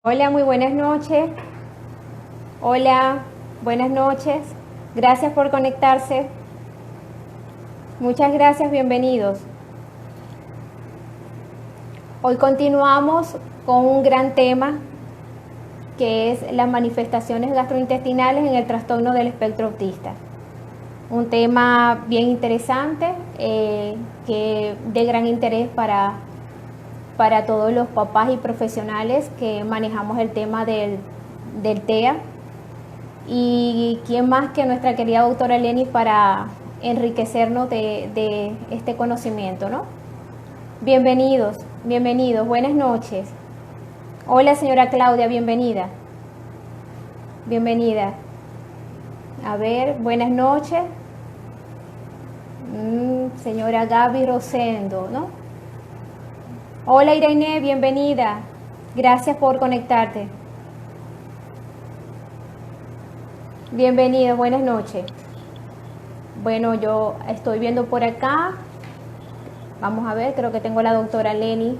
Hola, muy buenas noches. Hola, buenas noches. Gracias por conectarse. Muchas gracias, bienvenidos. Hoy continuamos con un gran tema que es las manifestaciones gastrointestinales en el trastorno del espectro autista. Un tema bien interesante, que de gran interés para todos los papás y profesionales que manejamos el tema del TEA. Y quién más que nuestra querida doctora Leni para enriquecernos de este conocimiento, ¿no? Bienvenidos, bienvenidos, buenas noches. Hola señora Claudia, bienvenida. Bienvenida. A ver, buenas noches. Señora Gaby Rosendo, ¿no? Hola Irene, bienvenida. Gracias por conectarte. Bienvenido, buenas noches. Bueno, yo estoy viendo por acá. Vamos a ver, creo que tengo a la doctora Leni.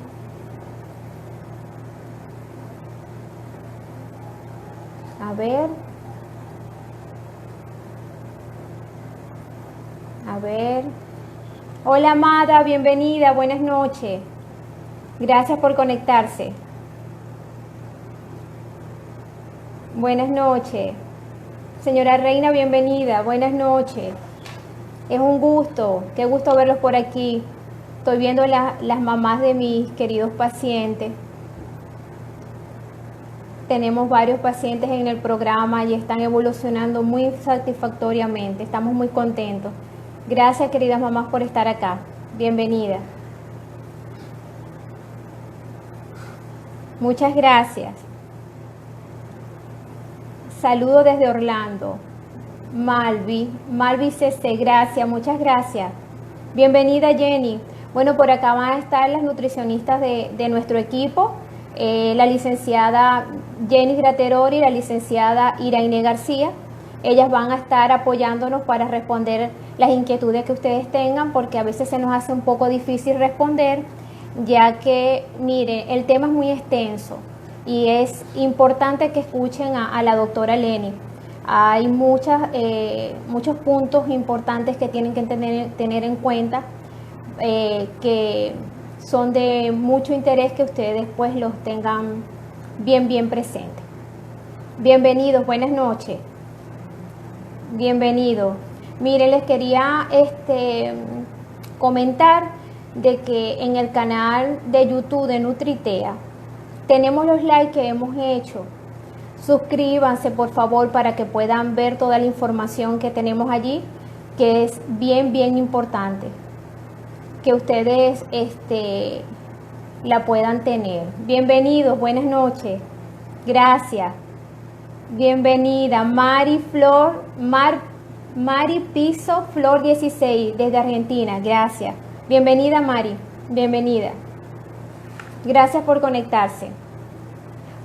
A ver. A ver. Hola Amada, bienvenida, buenas noches. Gracias por conectarse. Buenas noches. Señora Reina, bienvenida, buenas noches. Es un gusto, qué gusto verlos por aquí. Estoy viendo las mamás de mis queridos pacientes. Tenemos varios pacientes en el programa y están evolucionando muy satisfactoriamente. Estamos muy contentos. Gracias, queridas mamás, por estar acá. Bienvenida. Muchas gracias. Saludo desde Orlando. Malvi CC, gracias, muchas gracias. Bienvenida Jenny. Bueno, por acá van a estar las nutricionistas de nuestro equipo, la licenciada Jenny Graterori y la licenciada Iraine García. Ellas van a estar apoyándonos para responder las inquietudes que ustedes tengan, porque a veces se nos hace un poco difícil responder, ya que, mire, el tema es muy extenso y es importante que escuchen a la doctora Leni. Hay muchos puntos importantes que tienen que tener en cuenta, que son de mucho interés que ustedes pues los tengan bien presentes. Bienvenidos, buenas noches. Bienvenidos. Miren, les quería comentar de que en el canal de YouTube de Nutritea tenemos los likes que hemos hecho. Suscríbanse por favor para que puedan ver toda la información que tenemos allí, que es bien importante que ustedes la puedan tener. Bienvenidos, buenas noches. Gracias. Bienvenida Mari Piso Flor 16 desde Argentina. Gracias. Bienvenida Mari. Bienvenida. Gracias por conectarse.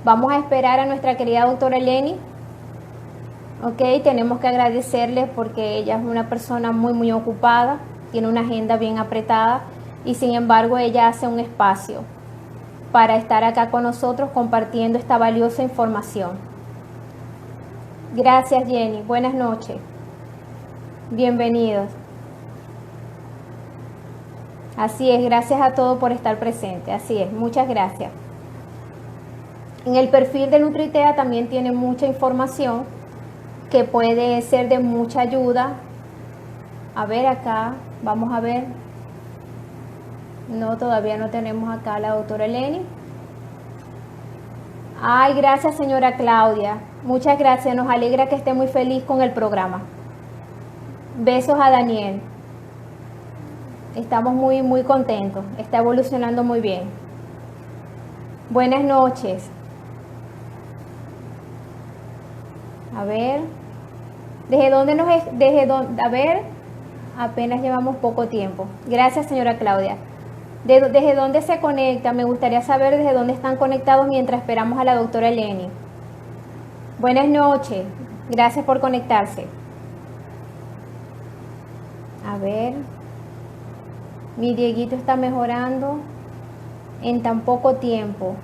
Vamos a esperar a nuestra querida doctora Leni. Ok, tenemos que agradecerles porque ella es una persona muy ocupada, tiene una agenda bien apretada y sin embargo ella hace un espacio para estar acá con nosotros compartiendo esta valiosa información. Gracias Jenny, buenas noches. Bienvenidos. Así es, gracias a todos por estar presentes. Así es, muchas gracias. En el perfil de Nutritea también tiene mucha información que puede ser de mucha ayuda. A ver acá, vamos a ver. No, todavía no tenemos acá a la doctora Leni. Ay, gracias señora Claudia. Muchas gracias, nos alegra que esté muy feliz con el programa. Besos a Daniel. Estamos muy contentos, está evolucionando muy bien. Buenas noches. A ver, a ver, apenas llevamos poco tiempo. Gracias señora Claudia. ¿Desde dónde se conecta? Me gustaría saber desde dónde están conectados mientras esperamos a la doctora Leni. Buenas noches, gracias por conectarse. A ver, mi Dieguito está mejorando en tan poco tiempo.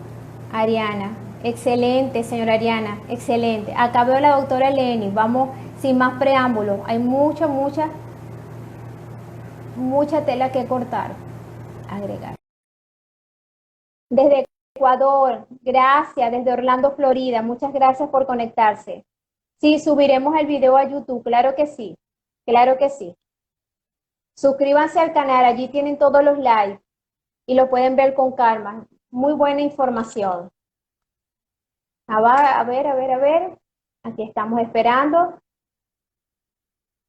Ariana, Excelente, señora Ariana, excelente. Acá veo a la doctora Lenny. Vamos sin más preámbulos. Hay mucha tela que cortar. Agregar. Desde Ecuador, gracias. Desde Orlando, Florida, muchas gracias por conectarse. Sí, subiremos el video a YouTube, claro que sí. Claro que sí. Suscríbanse al canal, allí tienen todos los lives y lo pueden ver con calma. Muy buena información. A ver. Aquí estamos esperando.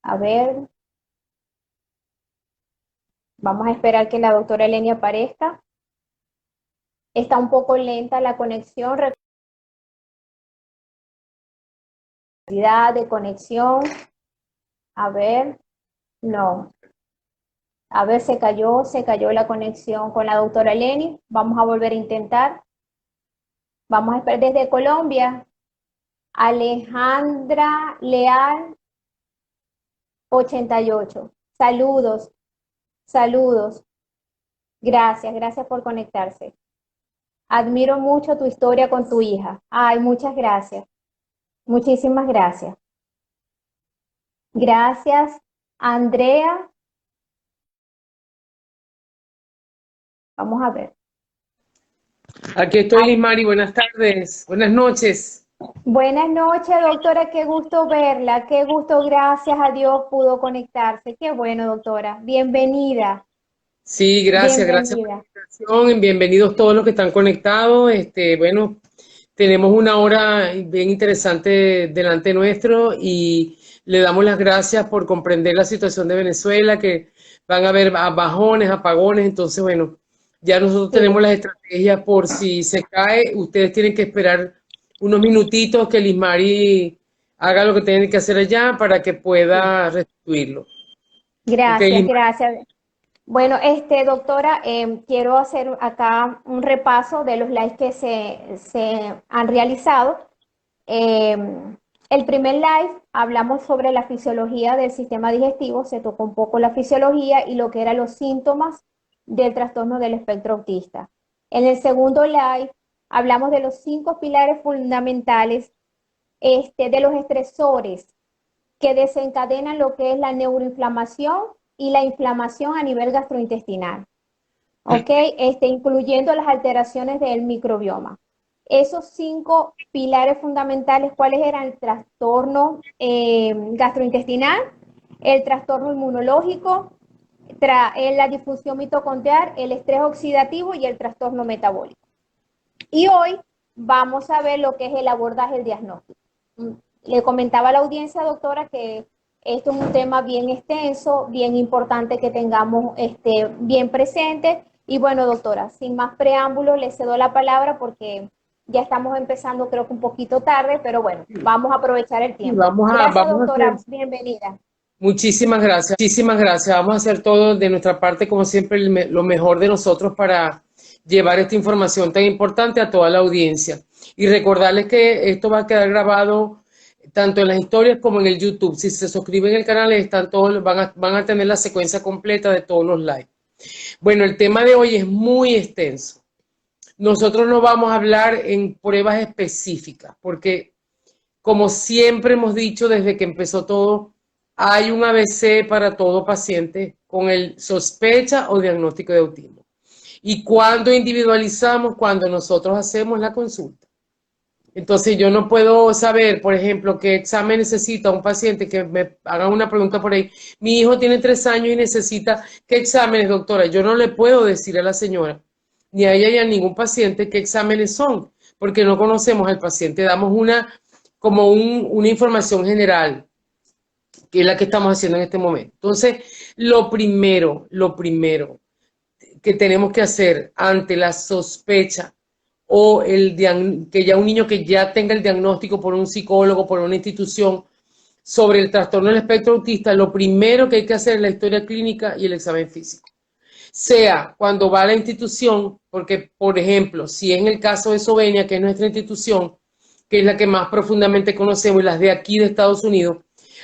A ver. Vamos a esperar que la doctora Eleni aparezca. Está un poco lenta la conexión. De conexión. A ver. No. A ver, se cayó la conexión con la doctora Eleni. Vamos a volver a intentar. Vamos a esperar desde Colombia. Alejandra Leal 88. Saludos. Gracias por conectarse. Admiro mucho tu historia con tu hija. Ay, muchas gracias. Muchísimas gracias. Gracias, Andrea. Vamos a ver. Aquí estoy, Lismari. Buenas tardes. Buenas noches. Buenas noches, doctora. Qué gusto verla. Qué gusto, gracias a Dios, pudo conectarse. Qué bueno, doctora. Bienvenida. Sí, gracias por la invitación. Bienvenidos todos los que están conectados. Bueno, tenemos una hora bien interesante delante nuestro y le damos las gracias por comprender la situación de Venezuela, que van a haber bajones, apagones. Entonces, bueno, ya nosotros tenemos las estrategias por si se cae. Ustedes tienen que esperar unos minutitos que Lismari haga lo que tiene que hacer allá para que pueda restituirlo. Gracias. Bueno, doctora, quiero hacer acá un repaso de los lives que se han realizado. El primer live hablamos sobre la fisiología del sistema digestivo, se tocó un poco la fisiología y lo que eran los síntomas del trastorno del espectro autista. En el segundo live hablamos de los 5 pilares fundamentales de los estresores que desencadenan lo que es la neuroinflamación y la inflamación a nivel gastrointestinal, ¿ok? Incluyendo las alteraciones del microbioma. Esos 5 pilares fundamentales, ¿cuáles eran? El trastorno gastrointestinal, el trastorno inmunológico, la disfunción mitocondrial, el estrés oxidativo y el trastorno metabólico. Y hoy vamos a ver lo que es el abordaje del diagnóstico. Le comentaba a la audiencia, doctora, que esto es un tema bien extenso, bien importante que tengamos bien presente. Y bueno, doctora, sin más preámbulos, le cedo la palabra porque ya estamos empezando, creo que un poquito tarde, pero bueno, vamos a aprovechar el tiempo. Gracias, doctora, bienvenida. Muchísimas gracias. Vamos a hacer todo de nuestra parte, como siempre, lo mejor de nosotros para llevar esta información tan importante a toda la audiencia. Y recordarles que esto va a quedar grabado tanto en las historias como en el YouTube. Si se suscriben al canal, están todos, van a tener la secuencia completa de todos los lives. Bueno, el tema de hoy es muy extenso. Nosotros no vamos a hablar en pruebas específicas, porque como siempre hemos dicho desde que empezó todo, hay un ABC para todo paciente con el sospecha o diagnóstico de autismo. Y cuando individualizamos, cuando nosotros hacemos la consulta. Entonces yo no puedo saber, por ejemplo, qué examen necesita un paciente, que me haga una pregunta por ahí. Mi hijo tiene 3 años y necesita, ¿qué exámenes, doctora? Yo no le puedo decir a la señora, ni a ella ni a ningún paciente qué exámenes son, porque no conocemos al paciente. Damos una información general, que es la que estamos haciendo en este momento. Entonces, lo primero que tenemos que hacer ante la sospecha o que ya un niño que ya tenga el diagnóstico por un psicólogo, por una institución, sobre el trastorno del espectro autista, lo primero que hay que hacer es la historia clínica y el examen físico. Sea cuando va a la institución, porque, por ejemplo, si en el caso de Sovenia, que es nuestra institución, que es la que más profundamente conocemos, y las de aquí de Estados Unidos,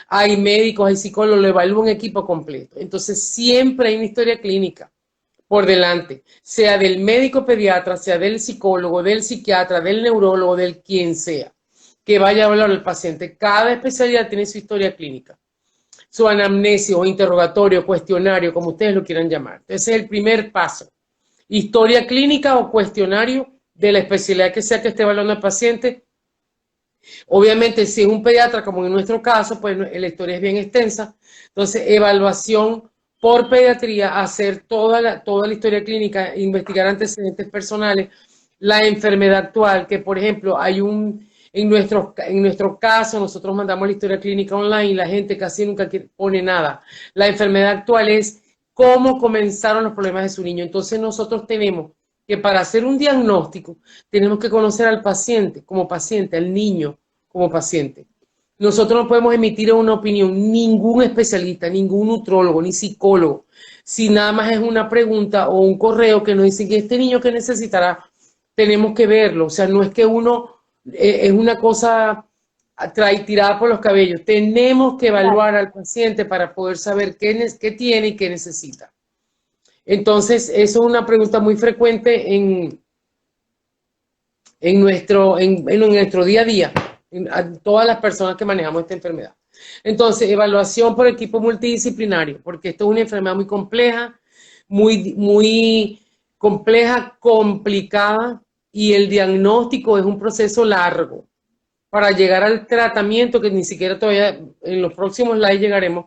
hay médicos, hay psicólogos, lo evalúa un equipo completo. Entonces, siempre hay una historia clínica por delante, sea del médico pediatra, sea del psicólogo, del psiquiatra, del neurólogo, del quien sea, que vaya a hablar al paciente. Cada especialidad tiene su historia clínica, su anamnesis o interrogatorio, cuestionario, como ustedes lo quieran llamar. Ese es el primer paso. Historia clínica o cuestionario de la especialidad que sea que esté evaluando al paciente. Obviamente, si es un pediatra, como en nuestro caso, pues la historia es bien extensa. Entonces, evaluación por pediatría, hacer toda la historia clínica, investigar antecedentes personales, la enfermedad actual, que por ejemplo, en nuestro caso, nosotros mandamos la historia clínica online y la gente casi nunca pone nada. La enfermedad actual es cómo comenzaron los problemas de su niño. Entonces, nosotros tenemos que para hacer un diagnóstico tenemos que conocer al paciente como paciente, al niño como paciente. Nosotros no podemos emitir una opinión, ningún especialista, ningún nutrólogo, ni psicólogo, si nada más es una pregunta o un correo que nos dice que este niño que necesitará, tenemos que verlo. O sea, no es que uno es una cosa tirada por los cabellos. Tenemos que evaluar al paciente para poder saber qué tiene y qué necesita. Entonces, eso es una pregunta muy frecuente en nuestro día a día, a todas las personas que manejamos esta enfermedad. Entonces, evaluación por equipo multidisciplinario, porque esto es una enfermedad muy compleja, muy compleja, complicada, y el diagnóstico es un proceso largo para llegar al tratamiento, que ni siquiera todavía en los próximos slides llegaremos.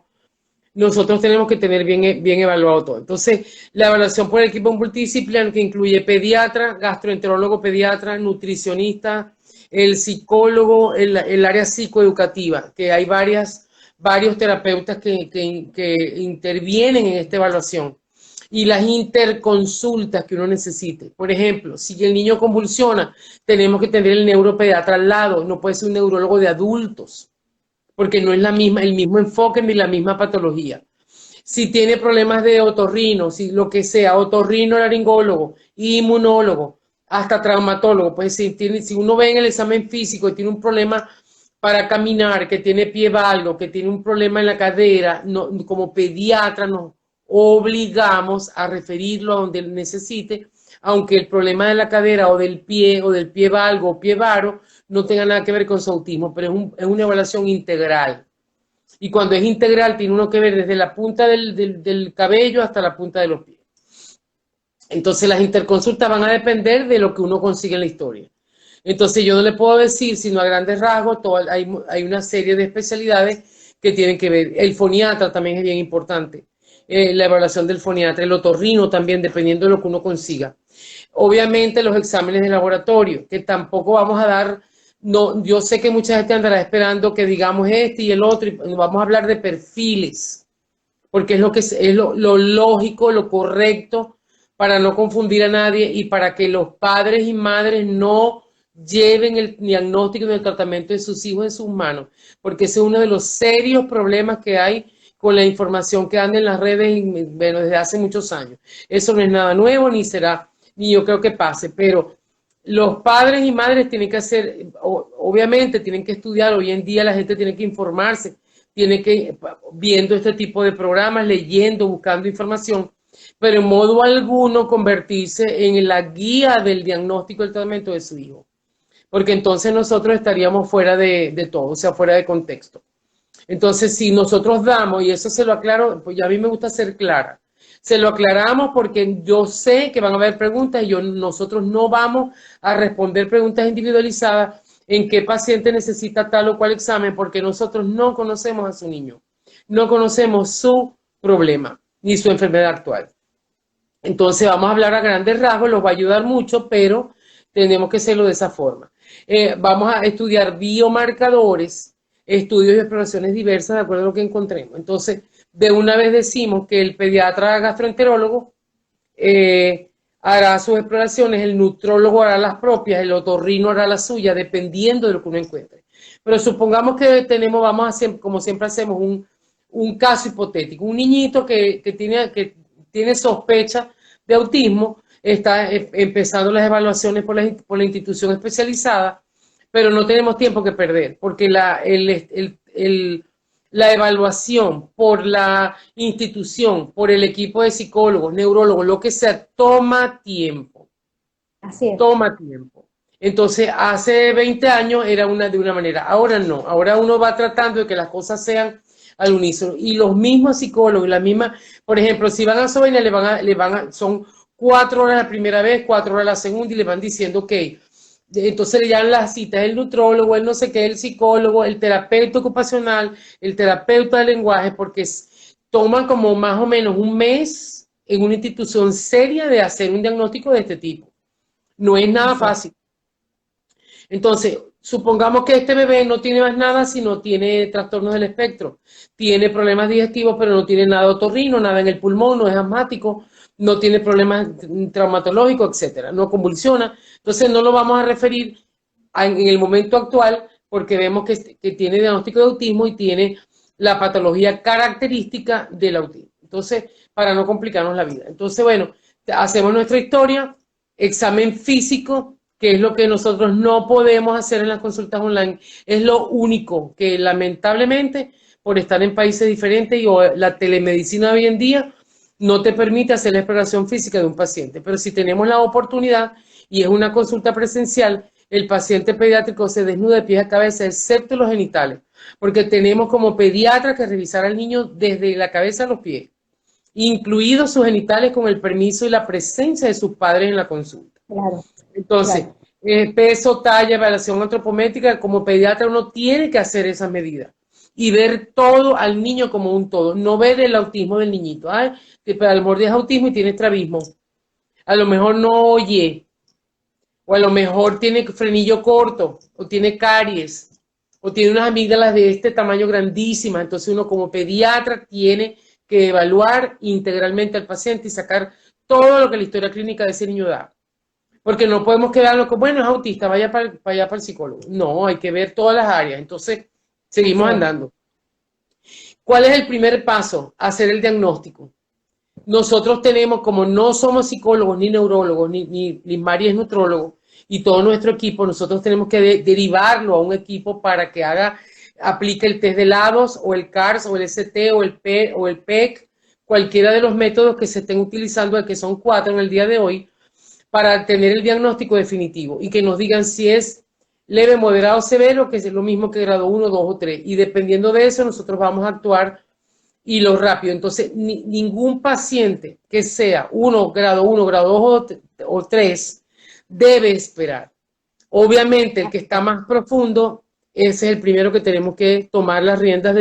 Nosotros tenemos que tener bien evaluado todo. Entonces, la evaluación por el equipo multidisciplinario que incluye pediatra, gastroenterólogo pediatra, nutricionista, el psicólogo, el área psicoeducativa, que hay varios terapeutas que intervienen en esta evaluación. Y las interconsultas que uno necesite. Por ejemplo, si el niño convulsiona, tenemos que tener el neuropediatra al lado, no puede ser un neurólogo de adultos, porque no es el mismo enfoque ni la misma patología. Si tiene problemas de otorrino, si lo que sea, otorrinolaringólogo, inmunólogo, hasta traumatólogo, pues si uno ve en el examen físico y tiene un problema para caminar, que tiene pie valgo, que tiene un problema en la cadera, no, como pediatra nos obligamos a referirlo a donde necesite, aunque el problema de la cadera o del pie valgo o pie varo no tenga nada que ver con su autismo, pero es una evaluación integral. Y cuando es integral, tiene uno que ver desde la punta del cabello hasta la punta de los pies. Entonces, las interconsultas van a depender de lo que uno consigue en la historia. Entonces, yo no le puedo decir, sino a grandes rasgos, hay una serie de especialidades que tienen que ver. El foniatra también es bien importante. La evaluación del foniatra, el otorrino también, dependiendo de lo que uno consiga. Obviamente, los exámenes de laboratorio, que tampoco vamos a dar. No, yo sé que mucha gente andará esperando que digamos este y el otro, y vamos a hablar de perfiles, porque es lo lógico, lo correcto, para no confundir a nadie y para que los padres y madres no lleven el diagnóstico y el tratamiento de sus hijos en sus manos, porque ese es uno de los serios problemas que hay con la información que anda en las redes, bueno, desde hace muchos años. Eso no es nada nuevo, ni será, ni yo creo que pase, pero los padres y madres tienen que hacer, obviamente tienen que estudiar, hoy en día la gente tiene que informarse, tiene que, viendo este tipo de programas, leyendo, buscando información, pero en modo alguno convertirse en la guía del diagnóstico del tratamiento de su hijo, porque entonces nosotros estaríamos fuera de todo, o sea, fuera de contexto. Entonces, si nosotros damos, y eso se lo aclaro, pues ya a mí me gusta ser clara, se lo aclaramos porque yo sé que van a haber preguntas y nosotros no vamos a responder preguntas individualizadas en qué paciente necesita tal o cual examen, porque nosotros no conocemos a su niño, no conocemos su problema ni su enfermedad actual. Entonces vamos a hablar a grandes rasgos, los va a ayudar mucho, pero tenemos que hacerlo de esa forma. Vamos a estudiar biomarcadores, estudios y exploraciones diversas de acuerdo a lo que encontremos. Entonces, de una vez decimos que el pediatra gastroenterólogo hará sus exploraciones, el nutrólogo hará las propias, el otorrino hará las suyas, dependiendo de lo que uno encuentre. Pero supongamos que vamos a hacer, como siempre hacemos, un caso hipotético. Un niñito que tiene sospecha de autismo, está empezando las evaluaciones por la institución especializada, pero no tenemos tiempo que perder, porque la evaluación por la institución, por el equipo de psicólogos, neurólogos, lo que sea, toma tiempo. Así es. Toma tiempo. Entonces, hace 20 años era de una manera, ahora no, ahora uno va tratando de que las cosas sean al unísono. Y los mismos psicólogos, la misma, por ejemplo, si van a Sobeña, son 4 horas la primera vez, 4 horas la segunda, y le van diciendo, ok, entonces le llaman las citas, el nutrólogo, el no sé qué, el psicólogo, el terapeuta ocupacional, el terapeuta de lenguaje, porque toman como más o menos un mes en una institución seria de hacer un diagnóstico de este tipo. No es nada fácil. Entonces, supongamos que este bebé no tiene más nada si no tiene trastornos del espectro, tiene problemas digestivos, pero no tiene nada otorrino, nada en el pulmón, no es asmático, no tiene problemas traumatológicos, etcétera, no convulsiona. Entonces, no lo vamos a referir en el momento actual porque vemos que tiene diagnóstico de autismo y tiene la patología característica del autismo. Entonces, para no complicarnos la vida. Entonces, bueno, hacemos nuestra historia, examen físico, que es lo que nosotros no podemos hacer en las consultas online. Es lo único que lamentablemente, por estar en países diferentes y la telemedicina hoy en día, no te permite hacer la exploración física de un paciente. Pero si tenemos la oportunidad y es una consulta presencial, el paciente pediátrico se desnuda de pies a cabeza, excepto los genitales, porque tenemos como pediatra que revisar al niño desde la cabeza a los pies, incluidos sus genitales, con el permiso y la presencia de sus padres en la consulta. Claro. Entonces, Claro. Peso, talla, evaluación antropométrica, como pediatra uno tiene que hacer esas medidas y ver todo al niño como un todo, no ver el autismo del niñito. Ay, pero a lo mejor es autismo y tiene estrabismo, a lo mejor no oye, o a lo mejor tiene frenillo corto, o tiene caries, o tiene unas amígdalas de este tamaño grandísimas. Entonces uno como pediatra tiene que evaluar integralmente al paciente y sacar todo lo que la historia clínica de ese niño da. Porque no podemos quedarnos con, bueno, es autista, vaya para allá para el psicólogo. No, hay que ver todas las áreas. Entonces, seguimos andando. ¿Cuál es el primer paso? Hacer el diagnóstico. Nosotros tenemos, como no somos psicólogos ni neurólogos, ni Mari es nutrólogo, y todo nuestro equipo, nosotros tenemos que derivarlo a un equipo para que aplique el test de lados, o el CARS, o el ST, o el PEC, cualquiera de los métodos que se estén utilizando, que son 4 en el día de hoy, para tener el diagnóstico definitivo y que nos digan si es leve, moderado, severo, que es lo mismo que grado 1, 2 o 3. Y dependiendo de eso, nosotros vamos a actuar y lo rápido. Entonces, ningún paciente que sea grado 1, grado 2 o 3 debe esperar. Obviamente, el que está más profundo, ese es el primero que tenemos que tomar las riendas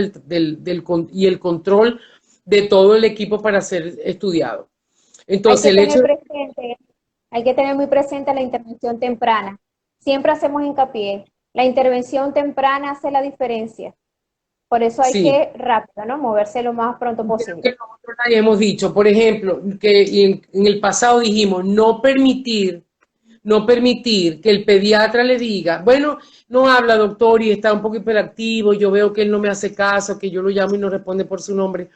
y el control de todo el equipo para ser estudiado. Entonces, hay que tener muy presente la intervención temprana. Siempre hacemos hincapié. La intervención temprana hace la diferencia. Por eso hay que rápido, ¿no? Moverse lo más pronto posible. Que nosotros hemos dicho, por ejemplo, que en el pasado dijimos no permitir que el pediatra le diga, bueno, no habla doctor y está un poco hiperactivo, yo veo que él no me hace caso, que yo lo llamo y no responde por su nombre.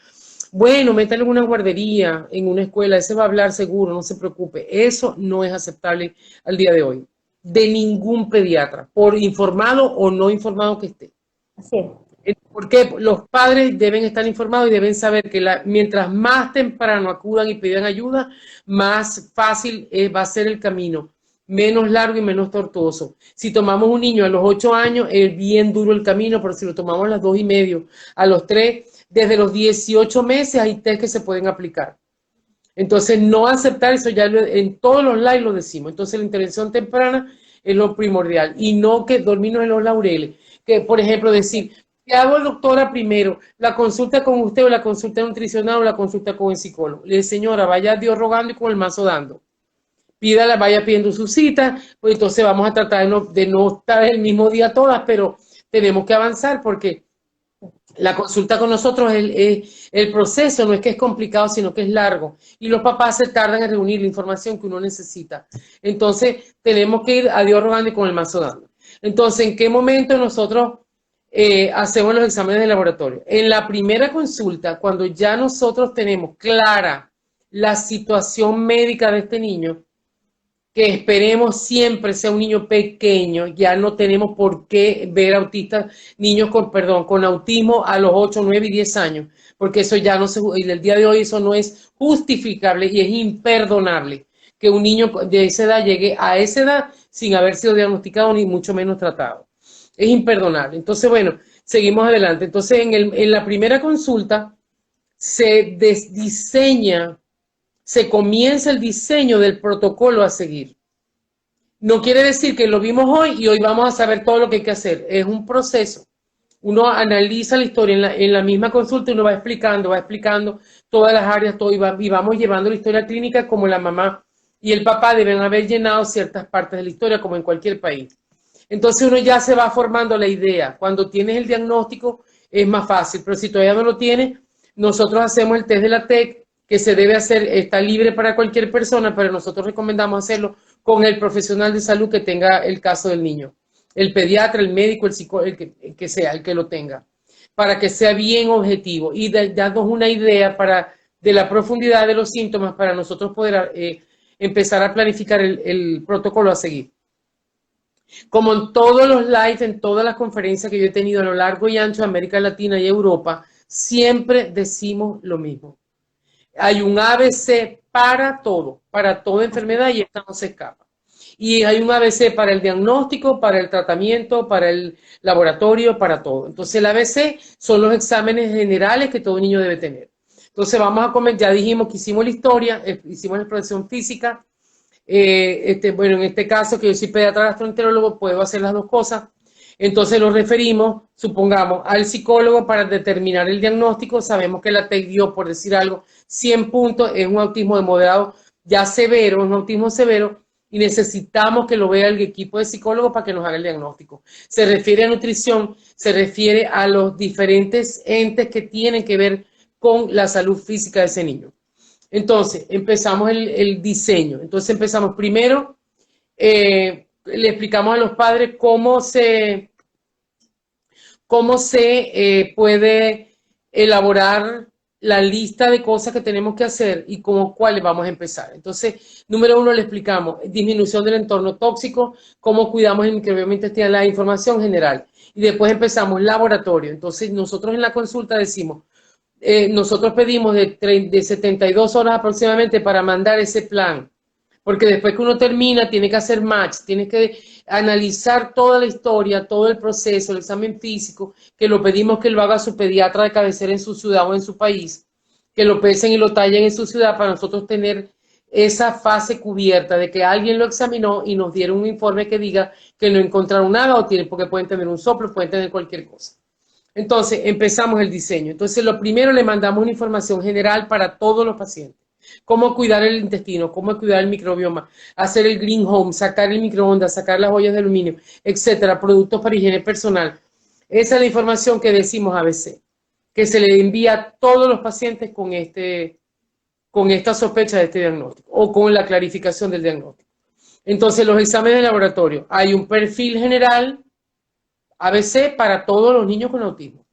Bueno, métale en una guardería, en una escuela, ese va a hablar seguro, no se preocupe. Eso no es aceptable al día de hoy, de ningún pediatra, por informado o no informado que esté. Así es. Porque los padres deben estar informados y deben saber que mientras más temprano acudan y pidan ayuda, más fácil va a ser el camino, menos largo y menos tortuoso. Si tomamos un niño a los 8 años, es bien duro el camino, pero si lo tomamos a las 2 y medio, a los 3, desde los 18 meses hay test que se pueden aplicar. Entonces, no aceptar eso, ya en todos los lives lo decimos. Entonces, la intervención temprana es lo primordial y no que dormirnos en los laureles. Que, por ejemplo, decir, ¿qué hago, doctora, primero? ¿La consulta con usted o la consulta nutricional o la consulta con el psicólogo? Le dice, señora, vaya a Dios rogando y con el mazo dando. Pídala, vaya pidiendo su cita, pues entonces vamos a tratar de no estar el mismo día todas, pero tenemos que avanzar porque la consulta con nosotros, el proceso no es que es complicado, sino que es largo. Y los papás se tardan en reunir la información que uno necesita. Entonces, tenemos que ir a Dios rogando y con el mazo dando. Entonces, ¿en qué momento nosotros hacemos los exámenes de laboratorio? En la primera consulta, cuando ya nosotros tenemos clara la situación médica de este niño, que esperemos siempre sea un niño pequeño. Ya no tenemos por qué ver autistas, niños con autismo a los 8, 9 y 10 años, porque eso ya no se, y el día de hoy eso no es justificable y es imperdonable que un niño de esa edad llegue a esa edad sin haber sido diagnosticado ni mucho menos tratado. Es imperdonable. Entonces, bueno, seguimos adelante. Entonces, en la primera consulta se diseña, se comienza el diseño del protocolo a seguir. No quiere decir que lo vimos hoy y hoy vamos a saber todo lo que hay que hacer. Es un proceso. Uno analiza la historia en la misma consulta y uno va explicando todas las áreas, todo, y vamos llevando la historia clínica como la mamá y el papá deben haber llenado ciertas partes de la historia, como en cualquier país. Entonces uno ya se va formando la idea. Cuando tienes el diagnóstico es más fácil, pero si todavía no lo tienes, nosotros hacemos el test de la TEC, que se debe hacer, está libre para cualquier persona, pero nosotros recomendamos hacerlo con el profesional de salud que tenga el caso del niño. El pediatra, el médico, el psicólogo, el que sea, el que lo tenga, para que sea bien objetivo y darnos una idea de la profundidad de los síntomas para nosotros poder empezar a planificar el protocolo a seguir. Como en todos los live, en todas las conferencias que yo he tenido a lo largo y ancho de América Latina y Europa, siempre decimos lo mismo. Hay un ABC para todo, para toda enfermedad y esta no se escapa. Y hay un ABC para el diagnóstico, para el tratamiento, para el laboratorio, para todo. Entonces el ABC son los exámenes generales que todo niño debe tener. Entonces vamos a comer, ya dijimos que hicimos la historia, hicimos la exploración física. Bueno, en este caso que yo soy pediatra gastroenterólogo, puedo hacer las dos cosas. Entonces lo referimos, supongamos, al psicólogo para determinar el diagnóstico. Sabemos que la TEC dio, por decir algo, 100 puntos, es un autismo de moderado ya severo, es un autismo severo, y necesitamos que lo vea el equipo de psicólogos para que nos haga el diagnóstico. Se refiere a nutrición, se refiere a los diferentes entes que tienen que ver con la salud física de ese niño. Entonces, empezamos el diseño. Entonces empezamos primero, le explicamos a los padres cómo se puede elaborar la lista de cosas que tenemos que hacer y cuáles vamos a empezar. Entonces, número 1, le explicamos disminución del entorno tóxico, cómo cuidamos el microbioma intestinal, la información general. Y después empezamos laboratorio. Entonces, nosotros en la consulta decimos, nosotros pedimos de 72 horas aproximadamente para mandar ese plan. Porque después que uno termina, tiene que hacer match, tiene que analizar toda la historia, todo el proceso, el examen físico, que lo pedimos que lo haga su pediatra de cabecera en su ciudad o en su país, que lo pesen y lo tallen en su ciudad para nosotros tener esa fase cubierta de que alguien lo examinó y nos diera un informe que diga que no encontraron nada porque pueden tener un soplo, pueden tener cualquier cosa. Entonces, empezamos el diseño. Entonces, lo primero le mandamos una información general para todos los pacientes. Cómo cuidar el intestino, cómo cuidar el microbioma, hacer el green home, sacar el microondas, sacar las ollas de aluminio, etcétera, productos para higiene personal. Esa es la información que decimos ABC, que se le envía a todos los pacientes con esta sospecha de este diagnóstico o con la clarificación del diagnóstico. Entonces, los exámenes de laboratorio. Hay un perfil general ABC para todos los niños con autismo.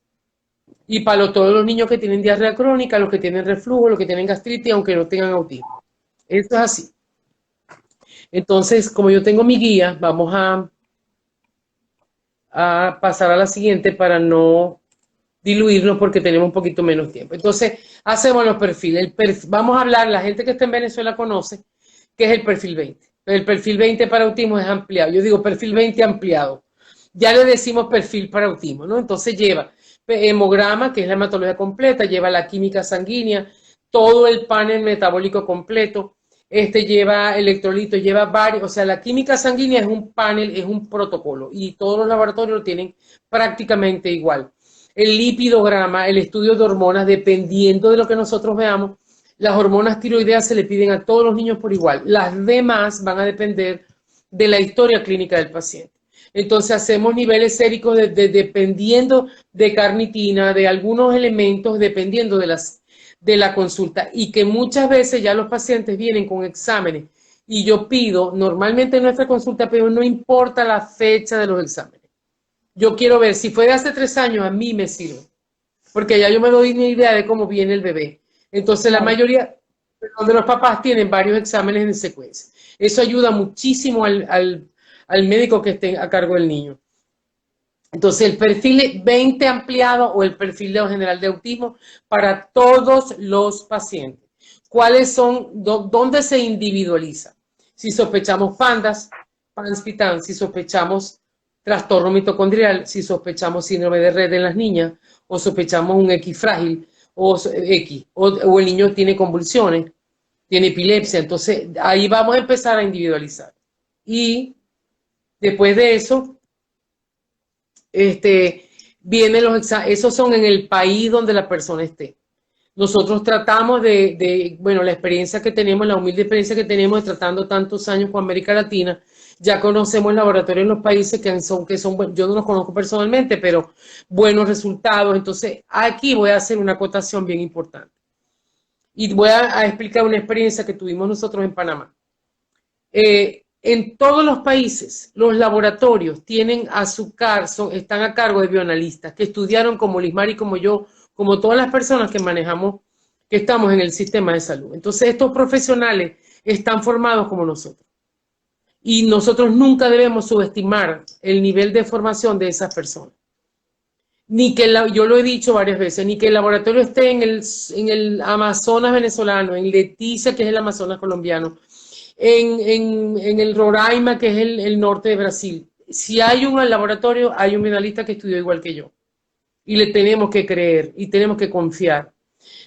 Y para todos los niños que tienen diarrea crónica, los que tienen reflujo, los que tienen gastritis, aunque no tengan autismo. Esto es así. Entonces, como yo tengo mi guía, vamos a pasar a la siguiente para no diluirnos porque tenemos un poquito menos tiempo. Entonces, hacemos los perfiles. Vamos a hablar, la gente que está en Venezuela conoce, que es el perfil 20. El perfil 20 para autismo es ampliado. Yo digo perfil 20 ampliado. Ya le decimos perfil para autismo, ¿no? Entonces lleva hemograma, que es la hematología completa, lleva la química sanguínea, todo el panel metabólico completo, lleva electrolitos, lleva varios, o sea, la química sanguínea es un panel, es un protocolo, y todos los laboratorios lo tienen prácticamente igual. El lipidograma, el estudio de hormonas, dependiendo de lo que nosotros veamos, las hormonas tiroideas se le piden a todos los niños por igual. Las demás van a depender de la historia clínica del paciente. Entonces hacemos niveles séricos dependiendo de carnitina, de algunos elementos, dependiendo de la consulta. Y que muchas veces ya los pacientes vienen con exámenes. Y yo pido, normalmente en nuestra consulta, pero no importa la fecha de los exámenes. Yo quiero ver, si fue de hace 3 años, a mí me sirve. Porque ya yo me doy una idea de cómo viene el bebé. Entonces la mayoría de los papás tienen varios exámenes en secuencia. Eso ayuda muchísimo al médico que esté a cargo del niño. Entonces, el perfil 20 ampliado o el perfil general de autismo para todos los pacientes. ¿Cuáles son, dónde se individualiza? Si sospechamos pandas, panspitan, si sospechamos trastorno mitocondrial, si sospechamos síndrome de Rett en las niñas, o sospechamos un X frágil, o el niño tiene convulsiones, tiene epilepsia. Entonces, ahí vamos a empezar a individualizar. Y después de eso, vienen los exámenes, esos son en el país donde la persona esté. Nosotros tratamos bueno, la experiencia que tenemos, la humilde experiencia que tenemos de tratando tantos años con América Latina, ya conocemos laboratorios en los países que son yo no los conozco personalmente, pero buenos resultados. Entonces, aquí voy a hacer una acotación bien importante. Y voy a explicar una experiencia que tuvimos nosotros en Panamá. En todos los países, los laboratorios tienen están a cargo de bioanalistas que estudiaron como Lismar y como yo, como todas las personas que manejamos, que estamos en el sistema de salud. Entonces, estos profesionales están formados como nosotros. Y nosotros nunca debemos subestimar el nivel de formación de esas personas. Ni que yo lo he dicho varias veces, ni que el laboratorio esté en el Amazonas venezolano, en Leticia, que es el Amazonas colombiano, en el Roraima, que es el norte de Brasil. Si hay un laboratorio, hay un bioanalista que estudió igual que yo. Y le tenemos que creer y tenemos que confiar.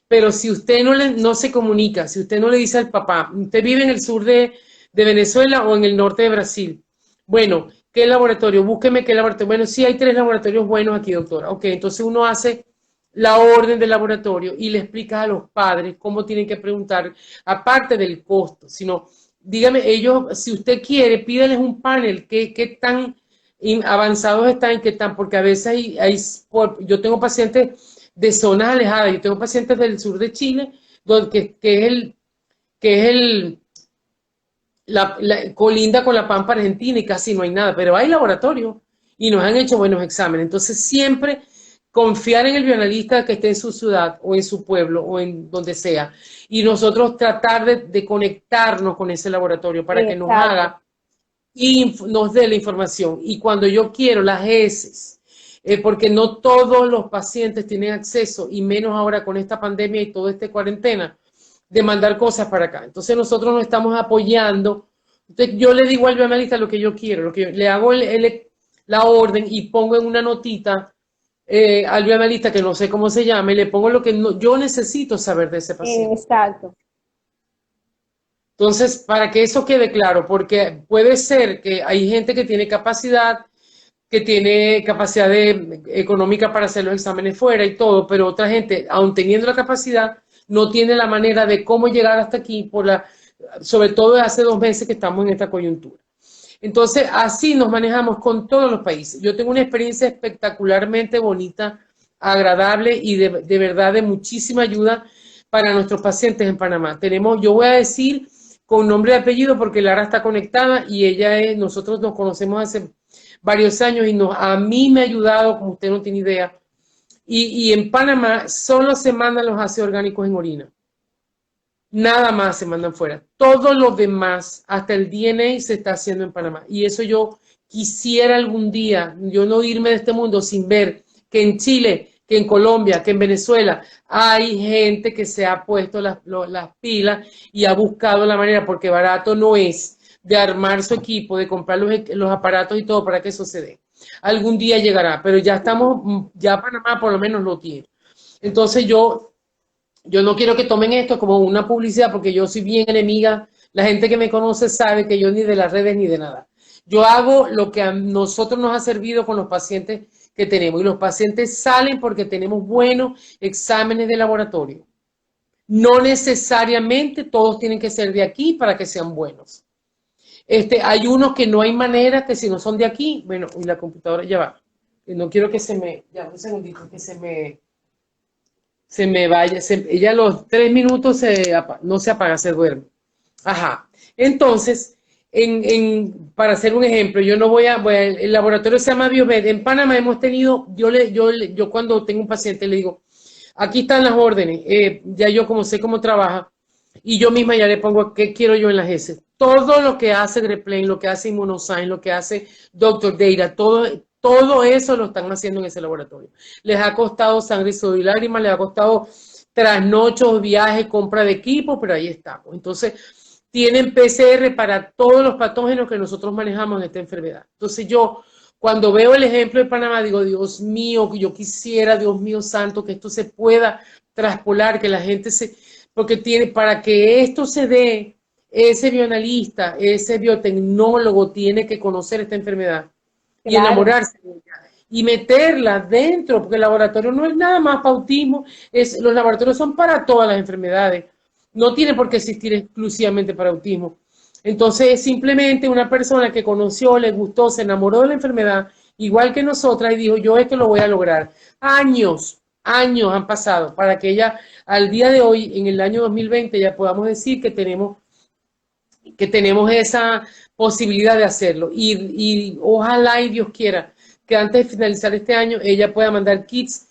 Pero si usted no se comunica, si usted no le dice al papá, usted vive en el sur de Venezuela o en el norte de Brasil, bueno, ¿qué laboratorio? Búsqueme qué laboratorio. Bueno, sí hay 3 laboratorios buenos aquí, doctora. Ok, entonces uno hace la orden del laboratorio y le explica a los padres cómo tienen que preguntar, aparte del costo, sino, dígame, ellos, si usted quiere, pídales un panel, qué tan avanzados están, qué tan, porque a veces yo tengo pacientes de zonas alejadas, yo tengo pacientes del sur de Chile, que es colinda con la Pampa Argentina y casi no hay nada, pero hay laboratorios y nos han hecho buenos exámenes. Entonces, siempre confiar en el bioanalista que esté en su ciudad o en su pueblo o en donde sea, y nosotros tratar de conectarnos con ese laboratorio para que nos haga y nos dé la información. Y cuando yo quiero las heces, porque no todos los pacientes tienen acceso, y menos ahora con esta pandemia y toda esta cuarentena, de mandar cosas para acá. Entonces nosotros nos estamos apoyando. Entonces, yo le digo al bioanalista lo que yo quiero, le hago la orden y pongo en una notita al bioanalista, que no sé cómo se llama, y le pongo lo que yo necesito saber de ese paciente. Exacto. Entonces, para que eso quede claro, porque puede ser que hay gente que tiene capacidad económica para hacer los exámenes fuera y todo, pero otra gente, aun teniendo la capacidad, no tiene la manera de cómo llegar hasta aquí, sobre todo hace 2 meses que estamos en esta coyuntura. Entonces, así nos manejamos con todos los países. Yo tengo una experiencia espectacularmente bonita, agradable y de verdad de muchísima ayuda para nuestros pacientes en Panamá. Yo voy a decir con nombre y apellido porque Lara está conectada y nosotros nos conocemos hace varios años y a mí me ha ayudado, como usted no tiene idea. Y en Panamá solo se mandan los ácidos orgánicos en orina. Nada más se mandan fuera. Todo lo demás, hasta el DNA, se está haciendo en Panamá. Y eso yo quisiera algún día, yo no irme de este mundo sin ver que en Chile, que en Colombia, que en Venezuela, hay gente que se ha puesto las pilas y ha buscado la manera, porque barato no es, de armar su equipo, de comprar los aparatos y todo para que eso se dé. Algún día llegará, pero ya Panamá por lo menos lo tiene. Entonces yo no quiero que tomen esto como una publicidad, porque yo soy bien enemiga. La gente que me conoce sabe que yo ni de las redes ni de nada. Yo hago lo que a nosotros nos ha servido con los pacientes que tenemos, y los pacientes salen porque tenemos buenos exámenes de laboratorio. No necesariamente todos tienen que ser de aquí para que sean buenos. Hay unos que no hay manera, que si no son de aquí, bueno, y la computadora ya va. No quiero que ya un segundito, que se me vaya. Ella a los 3 minutos no se apaga, se duerme. Ajá. Entonces, para hacer un ejemplo, el laboratorio se llama Biomed. En Panamá hemos tenido, yo cuando tengo un paciente le digo, aquí están las órdenes, ya yo como sé cómo trabaja. y yo misma ya le pongo qué quiero yo en las heces. Todo lo que hace Greplane, lo que hace Immunosign, lo que hace Doctor Data, todo eso lo están haciendo en ese laboratorio. Les ha costado sangre, sudor y lágrimas, les ha costado trasnochos, viajes, compra de equipo, pero ahí estamos. Entonces, tienen PCR para todos los patógenos que nosotros manejamos de esta enfermedad. Entonces, yo, cuando veo el ejemplo de Panamá, digo, Dios mío, yo quisiera, Dios mío santo, que esto se pueda traspolar, que la gente porque para que esto se dé, ese bioanalista, ese biotecnólogo tiene que conocer esta enfermedad y enamorarse de ella y meterla dentro, porque el laboratorio no es nada más para autismo, los laboratorios son para todas las enfermedades, no tiene por qué existir exclusivamente para autismo. Entonces es simplemente una persona que conoció, le gustó, se enamoró de la enfermedad, igual que nosotras, y dijo, yo esto lo voy a lograr. Años han pasado para que ella, al día de hoy, en el año 2020, ya podamos decir que tenemos esa posibilidad de hacerlo. Y ojalá y Dios quiera que antes de finalizar este año ella pueda mandar kits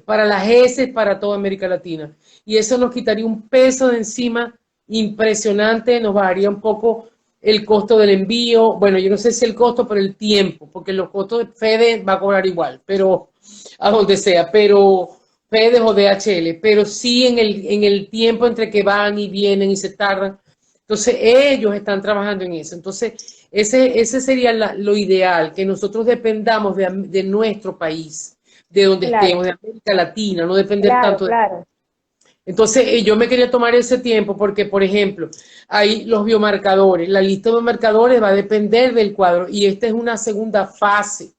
para las heces para toda América Latina. Y eso nos quitaría un peso de encima impresionante, nos bajaría un poco el costo del envío. Bueno, yo no sé si el costo, pero el tiempo, porque los costos de FedEx va a cobrar igual, pero a donde sea, pero FedEx o DHL, pero sí en el tiempo entre que van y vienen y se tardan. Entonces, ellos están trabajando en eso. Entonces, ese sería lo ideal, que nosotros dependamos de nuestro país, de donde estemos, de América Latina, no depender tanto de... Entonces, yo me quería tomar ese tiempo porque, por ejemplo, hay los biomarcadores. La lista de biomarcadores va a depender del cuadro y esta es una segunda fase.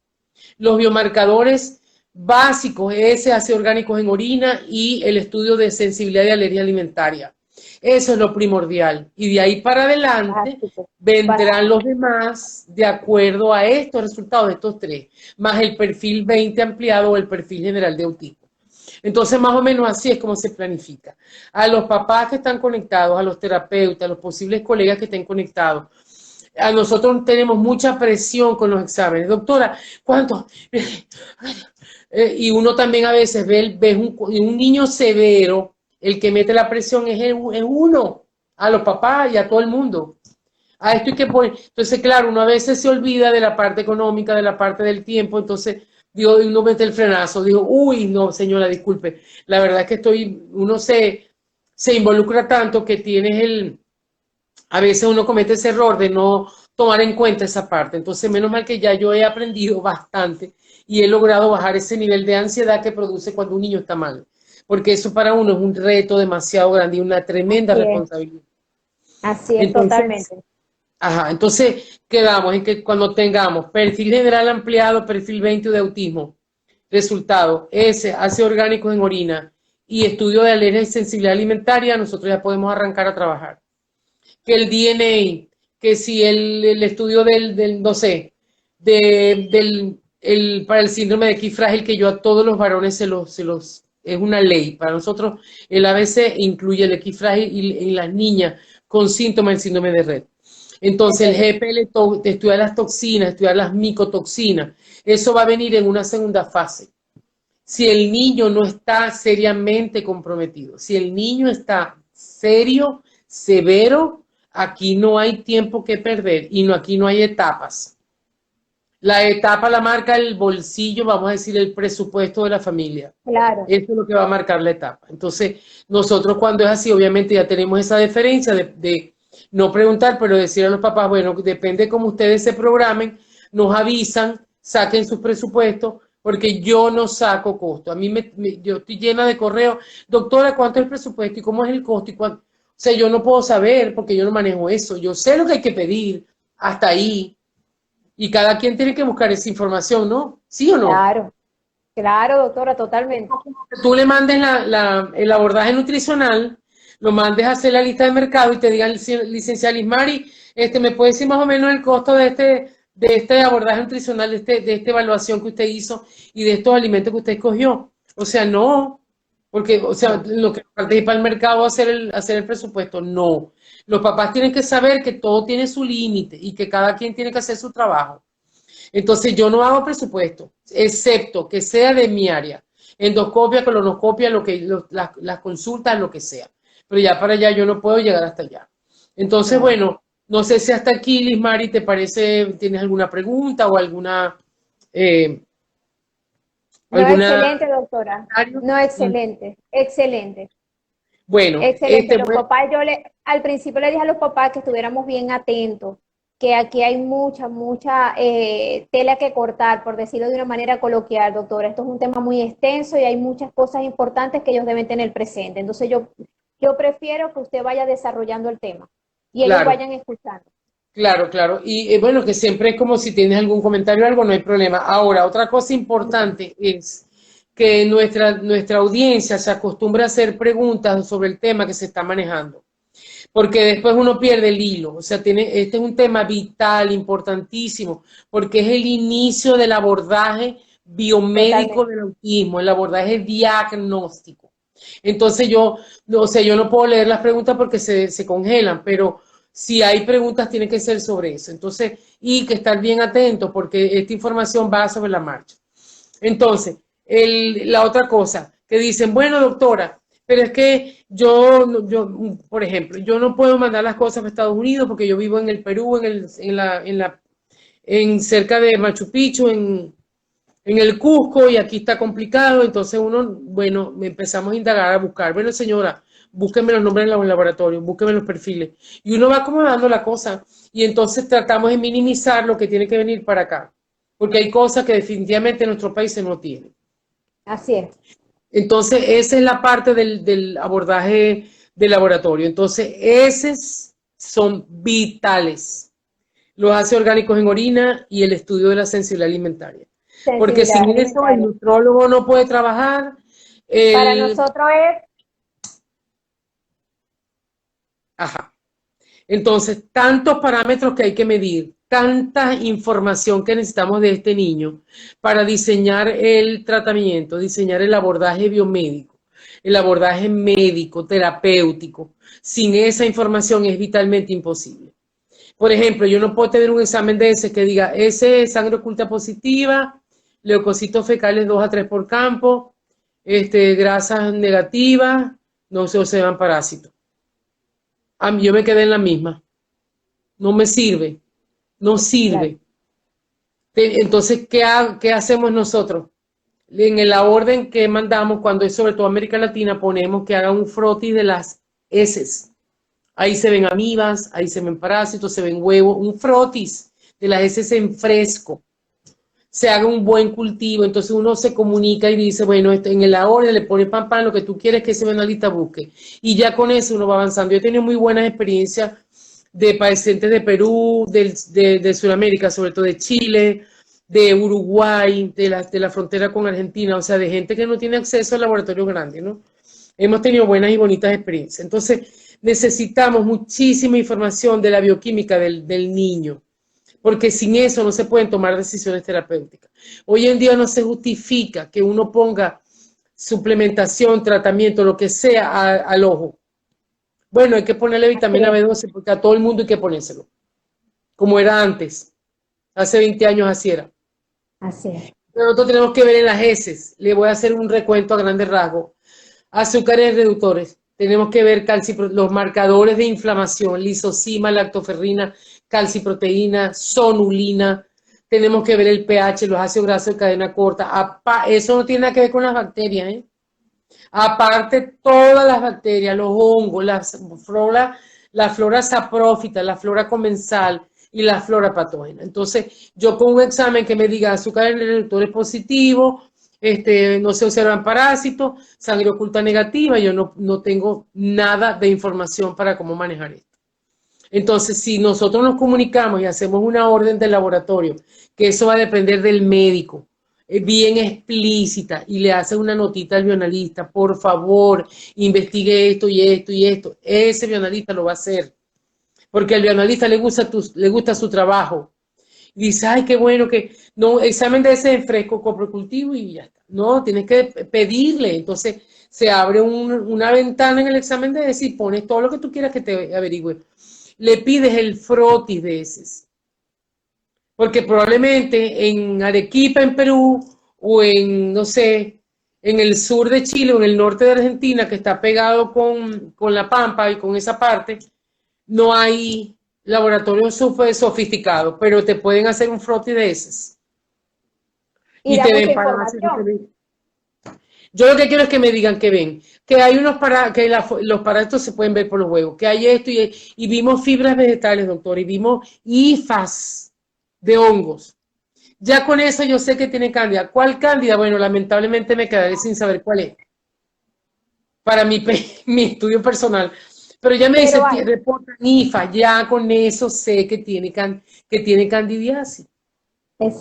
Los biomarcadores básicos, ácidos orgánicos en orina y el estudio de sensibilidad y alergia alimentaria. Eso es lo primordial. Y de ahí para adelante vendrán los demás de acuerdo a estos resultados de estos tres, más el perfil 20 ampliado o el perfil general de autismo. Entonces, más o menos así es como se planifica. A los papás que están conectados, a los terapeutas, a los posibles colegas que estén conectados, a nosotros tenemos mucha presión con los exámenes. Doctora, ¿cuánto? Y uno también a veces ve un niño severo, el que mete la presión es uno, a los papás y a todo el mundo. A esto hay que poner. Entonces, claro, uno a veces se olvida de la parte económica, de la parte del tiempo, entonces uno mete el frenazo, digo, uy, no, señora, disculpe, la verdad es que uno se involucra tanto que a veces uno comete ese error de no tomar en cuenta esa parte. Entonces, menos mal que ya yo he aprendido bastante y he logrado bajar ese nivel de ansiedad que produce cuando un niño está mal. Porque eso para uno es un reto demasiado grande y una tremenda responsabilidad. Así es, entonces, totalmente. Entonces quedamos en que cuando tengamos perfil general ampliado, perfil 20 de autismo, resultado, ácidos orgánicos en orina y estudio de alergia y sensibilidad alimentaria, nosotros ya podemos arrancar a trabajar. Que el DNA, que si el estudio no sé, para el síndrome de X frágil, que yo a todos los varones es una ley. Para nosotros el ABC incluye el X frágil y las niñas con síntomas del síndrome de Rett. Entonces el GPL, estudiar las toxinas, estudiar las micotoxinas, eso va a venir en una segunda fase. Si el niño no está seriamente comprometido, si el niño está serio, severo, aquí no hay tiempo que perder y aquí no hay etapas. La etapa la marca el bolsillo, vamos a decir, el presupuesto de la familia. Claro. Eso es lo que va a marcar la etapa. Entonces, nosotros cuando es así, obviamente ya tenemos esa diferencia de no preguntar, pero decir a los papás, bueno, depende cómo ustedes se programen, nos avisan, saquen sus presupuestos, porque yo no saco costo. A mí yo estoy llena de correos, doctora, ¿cuánto es el presupuesto y cómo es el costo? O sea, yo no puedo saber porque yo no manejo eso. Yo sé lo que hay que pedir, hasta ahí. Y cada quien tiene que buscar esa información, ¿no? ¿Sí o no? Claro, doctora, totalmente. Tú le mandes el abordaje nutricional, lo mandes a hacer la lista de mercado y te digan, licenciada Lismari, ¿me puede decir más o menos el costo de este abordaje nutricional, de esta evaluación que usted hizo y de estos alimentos que usted escogió? O sea, no, porque, o sea, lo que participa el mercado hacer el presupuesto, no. Los papás tienen que saber que todo tiene su límite y que cada quien tiene que hacer su trabajo. Entonces yo no hago presupuesto, excepto que sea de mi área. Endoscopia, colonoscopia, las consultas, lo que sea. pero ya para allá yo no puedo llegar hasta allá. Entonces, Claro. bueno, no sé si hasta aquí, Liz Mari, ¿te parece, tienes alguna pregunta o eh, No, alguna excelente, doctora. comentario? No, excelente, excelente, Bueno, excelente. Los papás, al principio le dije a los papás que estuviéramos bien atentos, que aquí hay mucha tela que cortar, por decirlo de una manera coloquial, doctora. Esto es un tema muy extenso y hay muchas cosas importantes que ellos deben tener presente. Entonces yo prefiero que usted vaya desarrollando el tema y ellos claro, vayan escuchando. claro, claro. Y bueno, que siempre es como si tienes algún comentario o algo, no hay problema. Ahora, otra cosa importante es que nuestra audiencia se acostumbra a hacer preguntas sobre el tema que se está manejando, porque después uno pierde el hilo. O sea, este es un tema vital, importantísimo, porque es el inicio del abordaje biomédico Totalmente. del autismo, el abordaje diagnóstico. Entonces o sea, yo no puedo leer las preguntas porque se congelan, pero si hay preguntas tiene que ser sobre eso. Entonces, y que estar bien atentos porque esta información va sobre la marcha. Entonces, la otra cosa, que dicen, bueno, doctora, pero es que por ejemplo, yo no puedo mandar las cosas a Estados Unidos porque yo vivo en el Perú, en cerca de Machu Picchu, en el Cusco, y aquí está complicado. Entonces bueno, empezamos a indagar, a buscar, bueno, señora, búsqueme los nombres en los laboratorios, búsqueme los perfiles, y uno va acomodando la cosa, y entonces tratamos de minimizar lo que tiene que venir para acá, porque hay cosas que definitivamente en nuestro país no tienen. Así es. Entonces, esa es la parte del abordaje del laboratorio. Entonces, esos son vitales. Los ácidos orgánicos en orina y el estudio de la sensibilidad alimentaria. Porque Sensibilidad sin eso el alimentaria. nutrólogo no puede trabajar. Para El, nosotros es, ajá. Entonces, tantos parámetros que hay que medir, tanta información que necesitamos de este niño para diseñar el tratamiento, diseñar el abordaje biomédico, el abordaje médico, terapéutico. Sin esa información es vitalmente imposible. Por ejemplo, yo no puedo tener un examen de ese que diga, ese es sangre oculta positiva, leucocitos fecales 2 a 3 por campo, grasas negativas, no se observan parásitos. A mí yo me quedé en la misma. No me sirve, no claro, sirve. Entonces, ¿qué hacemos nosotros? En la orden que mandamos, cuando es sobre todo América Latina, ponemos que haga un frotis de las heces. Ahí se ven amibas, ahí se ven parásitos, se ven huevos, un frotis de las heces en fresco. Se haga un buen cultivo, entonces uno se comunica y dice, bueno, en la orden le pone pan, lo que tú quieres que ese analista busque. Y ya con eso uno va avanzando. Yo he tenido muy buenas experiencias de pacientes de Perú, de Sudamérica, sobre todo de Chile, de Uruguay, de la frontera con Argentina, o sea, de gente que no tiene acceso al laboratorio grande, ¿no? Hemos tenido buenas y bonitas experiencias. Entonces, necesitamos muchísima información de la bioquímica del niño, porque sin eso no se pueden tomar decisiones terapéuticas. Hoy en día no se justifica que uno ponga suplementación, tratamiento, lo que sea al ojo. Bueno, hay que ponerle así vitamina es, B12 porque a todo el mundo hay que ponérselo, como era antes, hace 20 años así era. así es. Pero nosotros tenemos que ver en las heces, le voy a hacer un recuento a grandes rasgos. Azúcares reductores, tenemos que ver los marcadores de inflamación, lisozima, lactoferrina, calciproteína, sonulina, tenemos que ver el pH, los ácidos grasos de cadena corta. Eso no tiene nada que ver con las bacterias, ¿eh? Aparte, todas las bacterias, los hongos, la flora saprófita, la flora comensal y la flora patógena. Entonces, yo con un examen que me diga azúcar en el reductor es positivo, no se observan parásitos, sangre oculta negativa, yo no tengo nada de información para cómo manejar esto. Entonces, si nosotros nos comunicamos y hacemos una orden del laboratorio, que eso va a depender del médico, bien explícita, y le hace una notita al bioanalista, por favor, investigue esto y esto y esto, ese bioanalista lo va a hacer, porque al bioanalista le gusta su trabajo. Y dice, ay, qué bueno que, no, examen de ese en fresco, coprocultivo y ya está. No, tienes que pedirle. Entonces, se abre una ventana en el examen de ese y pones todo lo que tú quieras que te averigüe. Le pides el frotis de heces, porque probablemente en Arequipa, en Perú, o en, no sé, en el sur de Chile o en el norte de Argentina, que está pegado con La Pampa y con esa parte, no hay laboratorios súper sofisticados, pero te pueden hacer un frote de esos. Y Y da te mucha ven parásitos. información. Yo lo que quiero es que me digan que ven, que hay los parásitos se pueden ver por los huevos, que hay esto y vimos fibras vegetales, doctor, y vimos hifas de hongos. Ya con eso yo sé que tiene cándida. ¿Cuál cándida? Bueno, lamentablemente me quedaré sin saber cuál es. Para mi estudio personal. Pero ya me dice, Pero hay, reporta IFA, ya con eso sé que tiene candidiasis.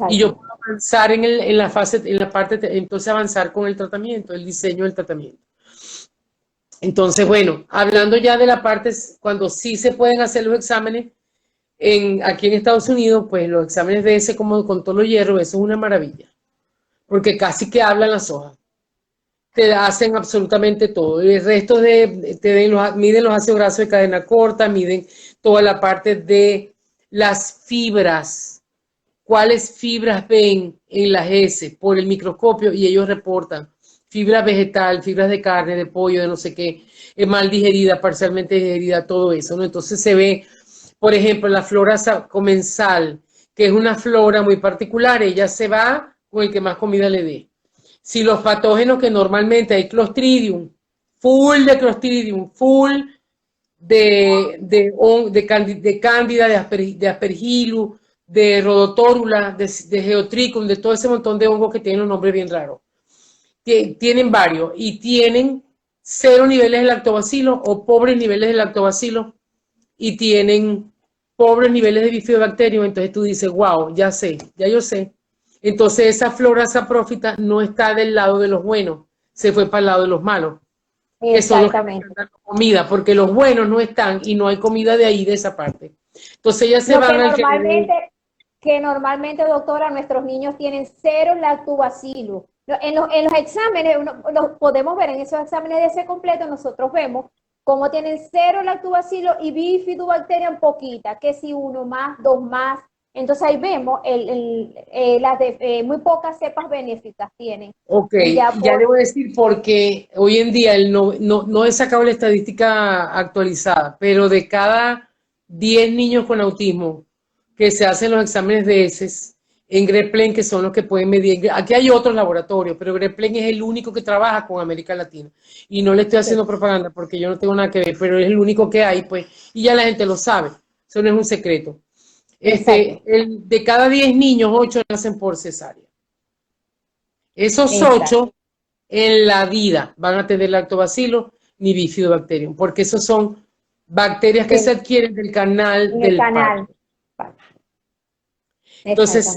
Y yo exacto. puedo avanzar en la fase, en la parte, entonces avanzar con el tratamiento, el diseño del tratamiento. Entonces, bueno, hablando ya de la parte, cuando sí se pueden hacer los exámenes, aquí en Estados Unidos, pues los exámenes de ese, como con todos los hierros, eso es una maravilla. Porque casi que hablan las hojas. Te hacen absolutamente todo. El resto miden los ácidos grasos de cadena corta, miden toda la parte de las fibras. ¿Cuáles fibras ven en las heces por el microscopio? Y ellos reportan fibra vegetal, fibras de carne, de pollo, de no sé qué, mal digerida, parcialmente digerida, todo eso, ¿no? Entonces se ve, por ejemplo, la flora comensal, que es una flora muy particular, ella se va con el que más comida le dé. Si los patógenos que normalmente hay Clostridium, full de Clostridium, full de Cándida, de Aspergillus, de Rhodotórula, de Geotrichum, de todo ese montón de hongos que tienen un nombre bien raro. Tienen varios y tienen 0 niveles de lactobacilo o pobres niveles de lactobacilo y tienen pobres niveles de bifidobacterium. Entonces tú dices, wow, ya sé, ya yo sé. Entonces esa flora saprófita no está del lado de los buenos, se fue para el lado de los malos, que son los que Exactamente. están dando comida, porque los buenos no están y no hay comida de ahí, de esa parte. Entonces ellas se Lo van al que le dé. que normalmente, doctora, nuestros niños tienen cero lactobacillus. En los exámenes, los podemos ver en esos exámenes de ese completo, nosotros vemos cómo tienen cero lactobacillus y bifidobacterium poquita, que si uno más, dos más. Entonces ahí vemos muy pocas cepas benéficas tienen. Ok, Y ya ya le por, voy a decir porque hoy en día no he sacado la estadística actualizada, pero de cada 10 niños con autismo que se hacen los exámenes de heces en Greplen, que son los que pueden medir, aquí hay otros laboratorios, pero Greplen es el único que trabaja con América Latina. Y no le estoy haciendo sí, propaganda porque yo no tengo nada que ver, pero es el único que hay, pues, y ya la gente lo sabe, eso no es un secreto. exacto, De cada 10 niños, 8 nacen por cesárea. Esos exacto. 8 en la vida van a tener lactobacillus ni bifidobacterium, porque esos son bacterias que se adquieren del canal En el del canal. parto. Entonces,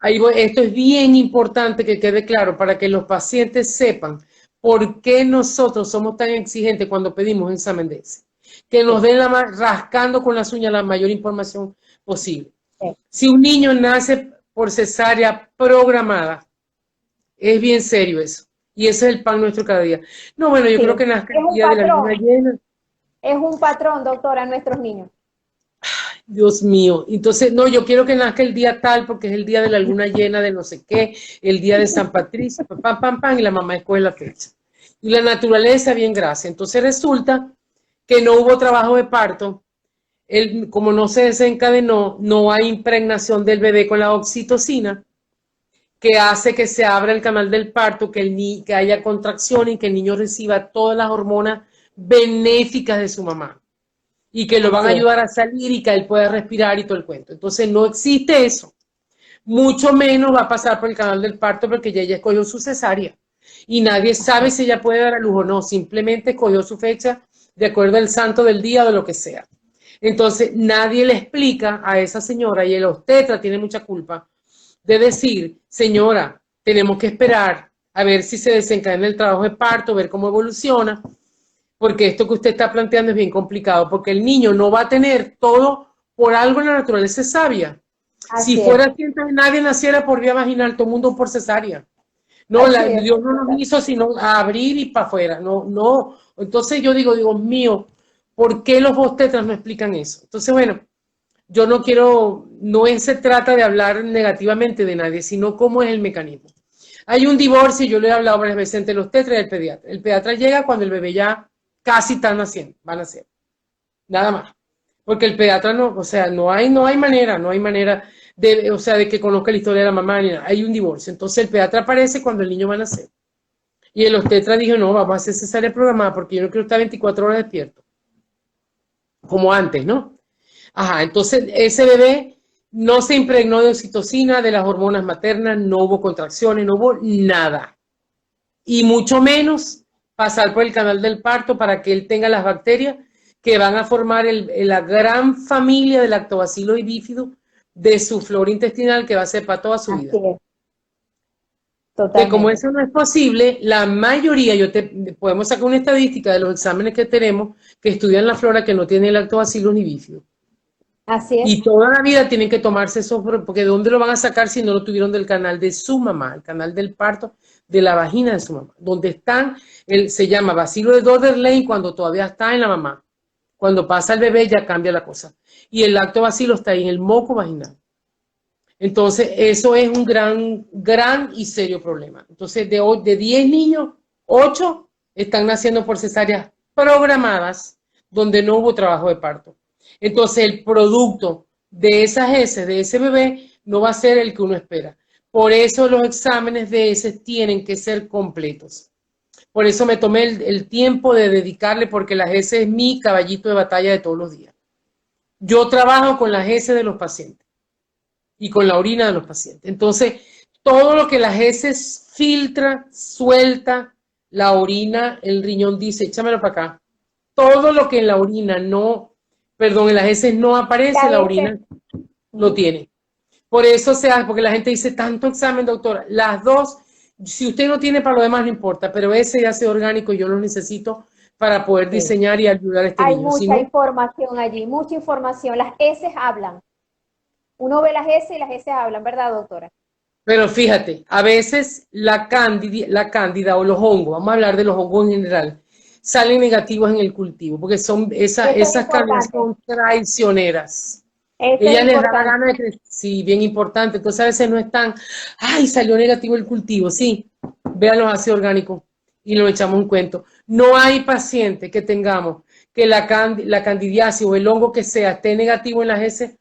Exactamente. esto es bien importante que quede claro para que los pacientes sepan por qué nosotros somos tan exigentes cuando pedimos un examen de ese. Que nos Sí, den rascando con las uñas la mayor información posible. sí. Si un niño nace por cesárea programada, es bien serio eso. Y ese es el pan nuestro cada día. No, bueno, yo creo Sí, que nazca es el un día de la luna patrón, llena. es un patrón, doctora, en nuestros niños. Dios mío. Entonces, no, yo quiero que nazca el día tal porque es el día de la luna llena de no sé qué, el día de San Patricio, pam, pam, pam, pam, y la mamá escoge la fecha. Y la naturaleza, bien, gracias. Entonces resulta que no hubo trabajo de parto. Como no se desencadenó, no hay impregnación del bebé con la oxitocina, que hace que se abra el canal del parto, que haya contracción y que el niño reciba todas las hormonas benéficas de su mamá y que lo van a Así es. ayudar a salir y que él pueda respirar y todo el cuento. Entonces no existe eso. Mucho menos va a pasar por el canal del parto porque ya ella escogió su cesárea y nadie sabe si ella puede dar a luz o no. Simplemente escogió su fecha de acuerdo al santo del día o de lo que sea. Entonces nadie le explica a esa señora y el obstetra tiene mucha culpa de decir, señora, tenemos que esperar a ver si se desencadena el trabajo de parto, ver cómo evoluciona, porque esto que usted está planteando es bien complicado, porque el niño no va a tener todo por algo en la naturaleza es sabia. Si Así es. fuera así, entonces nadie naciera por vía vaginal, todo el mundo por cesárea. No, Así es, Dios no nos doctora. hizo sino a abrir y para afuera. No, no. Entonces yo digo, Dios mío, ¿por qué los obstetras no explican eso? Entonces, bueno, yo no quiero, no se trata de hablar negativamente de nadie, sino cómo es el mecanismo. Hay un divorcio, yo lo he hablado varias veces, entre los tetras y el pediatra. El pediatra llega cuando el bebé ya casi está naciendo, va a nacer. Nada más. Porque el pediatra no, o sea, no hay manera de, o sea, de que conozca la historia de la mamá ni nada. Hay un divorcio. Entonces el pediatra aparece cuando el niño va a nacer. Y el obstetra dijo, no, vamos a hacer cesárea programada porque yo no quiero estar 24 horas despierto. Como antes, ¿no? Ajá, entonces ese bebé no se impregnó de oxitocina, de las hormonas maternas, no hubo contracciones, no hubo nada. Y mucho menos pasar por el canal del parto para que él tenga las bacterias que van a formar la gran familia del lactobacillus y bífido de su flora intestinal que va a ser para toda su vida. Así es, Que como totalmente. eso no es posible, la mayoría, podemos sacar una estadística de los exámenes que tenemos que estudian la flora que no tiene lactobacillus ni bífido. Así es. Y toda la vida tienen que tomarse eso, porque ¿de dónde lo van a sacar si no lo tuvieron del canal de su mamá, el canal del parto, de la vagina de su mamá? Donde están, se llama bacilo de Doderlein cuando todavía está en la mamá. Cuando pasa el bebé ya cambia la cosa. Y el lactobacilo está ahí en el moco vaginal. Entonces, eso es un gran y serio problema. Entonces, de 10 niños, 8 están naciendo por cesáreas programadas donde no hubo trabajo de parto. Entonces, el producto de esas heces, de ese bebé, no va a ser el que uno espera. Por eso los exámenes de heces tienen que ser completos. Por eso me tomé el tiempo de dedicarle, porque las heces es mi caballito de batalla de todos los días. Yo trabajo con las heces de los pacientes y con la orina de los pacientes. Entonces, todo lo que las heces filtra, suelta, la orina, el riñón dice, échamelo para acá. Todo lo que en la orina no, perdón, en las heces no aparece, la orina lo tiene. Por eso se hace, porque la gente dice, tanto examen, doctora. Las dos, si usted no tiene para lo demás, no importa, pero ese ácido orgánico yo lo necesito para poder diseñar y ayudar a este Hay niño. Si mucha no, información allí, mucha información. Las heces hablan. Uno ve las heces y las heces hablan, ¿verdad, doctora? pero fíjate, a veces la cándida o los hongos, vamos a hablar de los hongos en general, salen negativos en el cultivo, porque Eso es esas cándidas importante. son traicioneras. Eso es Ella les da la importante. gana de crecer, sí, bien importante. Entonces a veces no están, ay, salió negativo el cultivo, sí, vean los ácidos orgánicos y lo echamos un cuento. No hay paciente que tengamos que la candidiasis o el hongo que sea esté negativo en las heces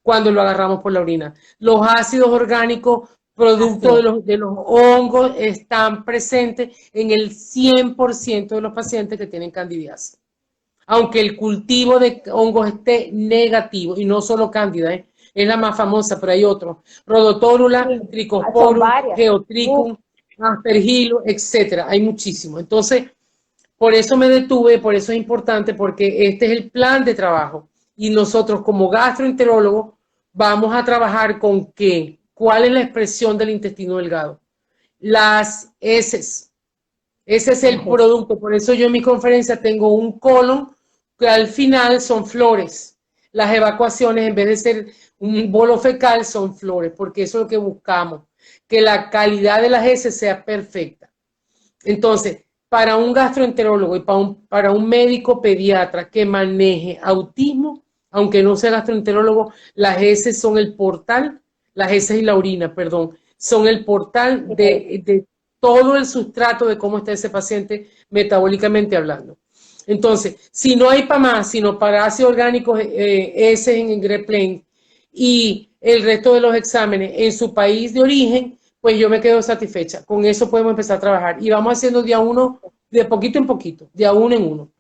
cuando lo agarramos por la orina. Los ácidos orgánicos, producto de los hongos, están presentes en el 100% de los pacientes que tienen candidiasis. Aunque el cultivo de hongos esté negativo, y no solo cándida, es la más famosa, pero hay otros. Rhodotórula, Sí, son Trichosporum, varias. Geotrichum, Aspergillus, etcétera. Hay muchísimos. Entonces, por eso me detuve, por eso es importante, porque este es el plan de trabajo. Y nosotros como gastroenterólogos vamos a trabajar con qué, cuál es la expresión del intestino delgado. Las heces. Ese es el producto. Por eso yo en mi conferencia tengo un colon que al final son flores. Las evacuaciones, en vez de ser un bolo fecal, son flores, porque eso es lo que buscamos, que la calidad de las heces sea perfecta. Entonces, para un gastroenterólogo y para un médico pediatra que maneje autismo, aunque no sea gastroenterólogo, las heces son el portal, las heces y la orina, perdón, son el portal de todo el sustrato de cómo está ese paciente metabólicamente hablando. Entonces, si no hay para más, sino para ácidos orgánicos, heces en Great y el resto de los exámenes en su país de origen, pues yo me quedo satisfecha. Con eso podemos empezar a trabajar. Y vamos haciendo de a uno, de poquito en poquito, de a uno en uno.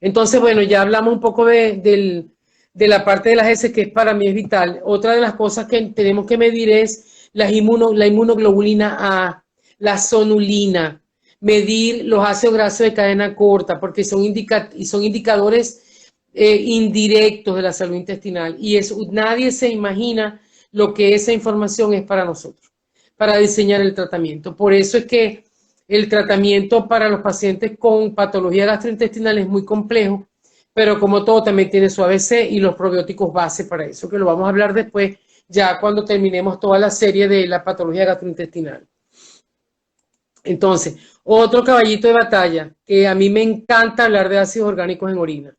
Entonces, bueno, ya hablamos un poco de la parte de las heces, que para mí es vital. Otra de las cosas que tenemos que medir es la inmunoglobulina A, la sonulina, medir los ácidos grasos de cadena corta, porque son indicadores indirectos de la salud intestinal. Y nadie se imagina lo que esa información es para nosotros, para diseñar el tratamiento. Por eso es que el tratamiento para los pacientes con patología gastrointestinal es muy complejo, pero como todo también tiene su ABC y los probióticos base para eso, que lo vamos a hablar después, ya cuando terminemos toda la serie de la patología gastrointestinal. Entonces, otro caballito de batalla, que a mí me encanta hablar de ácidos orgánicos en orina.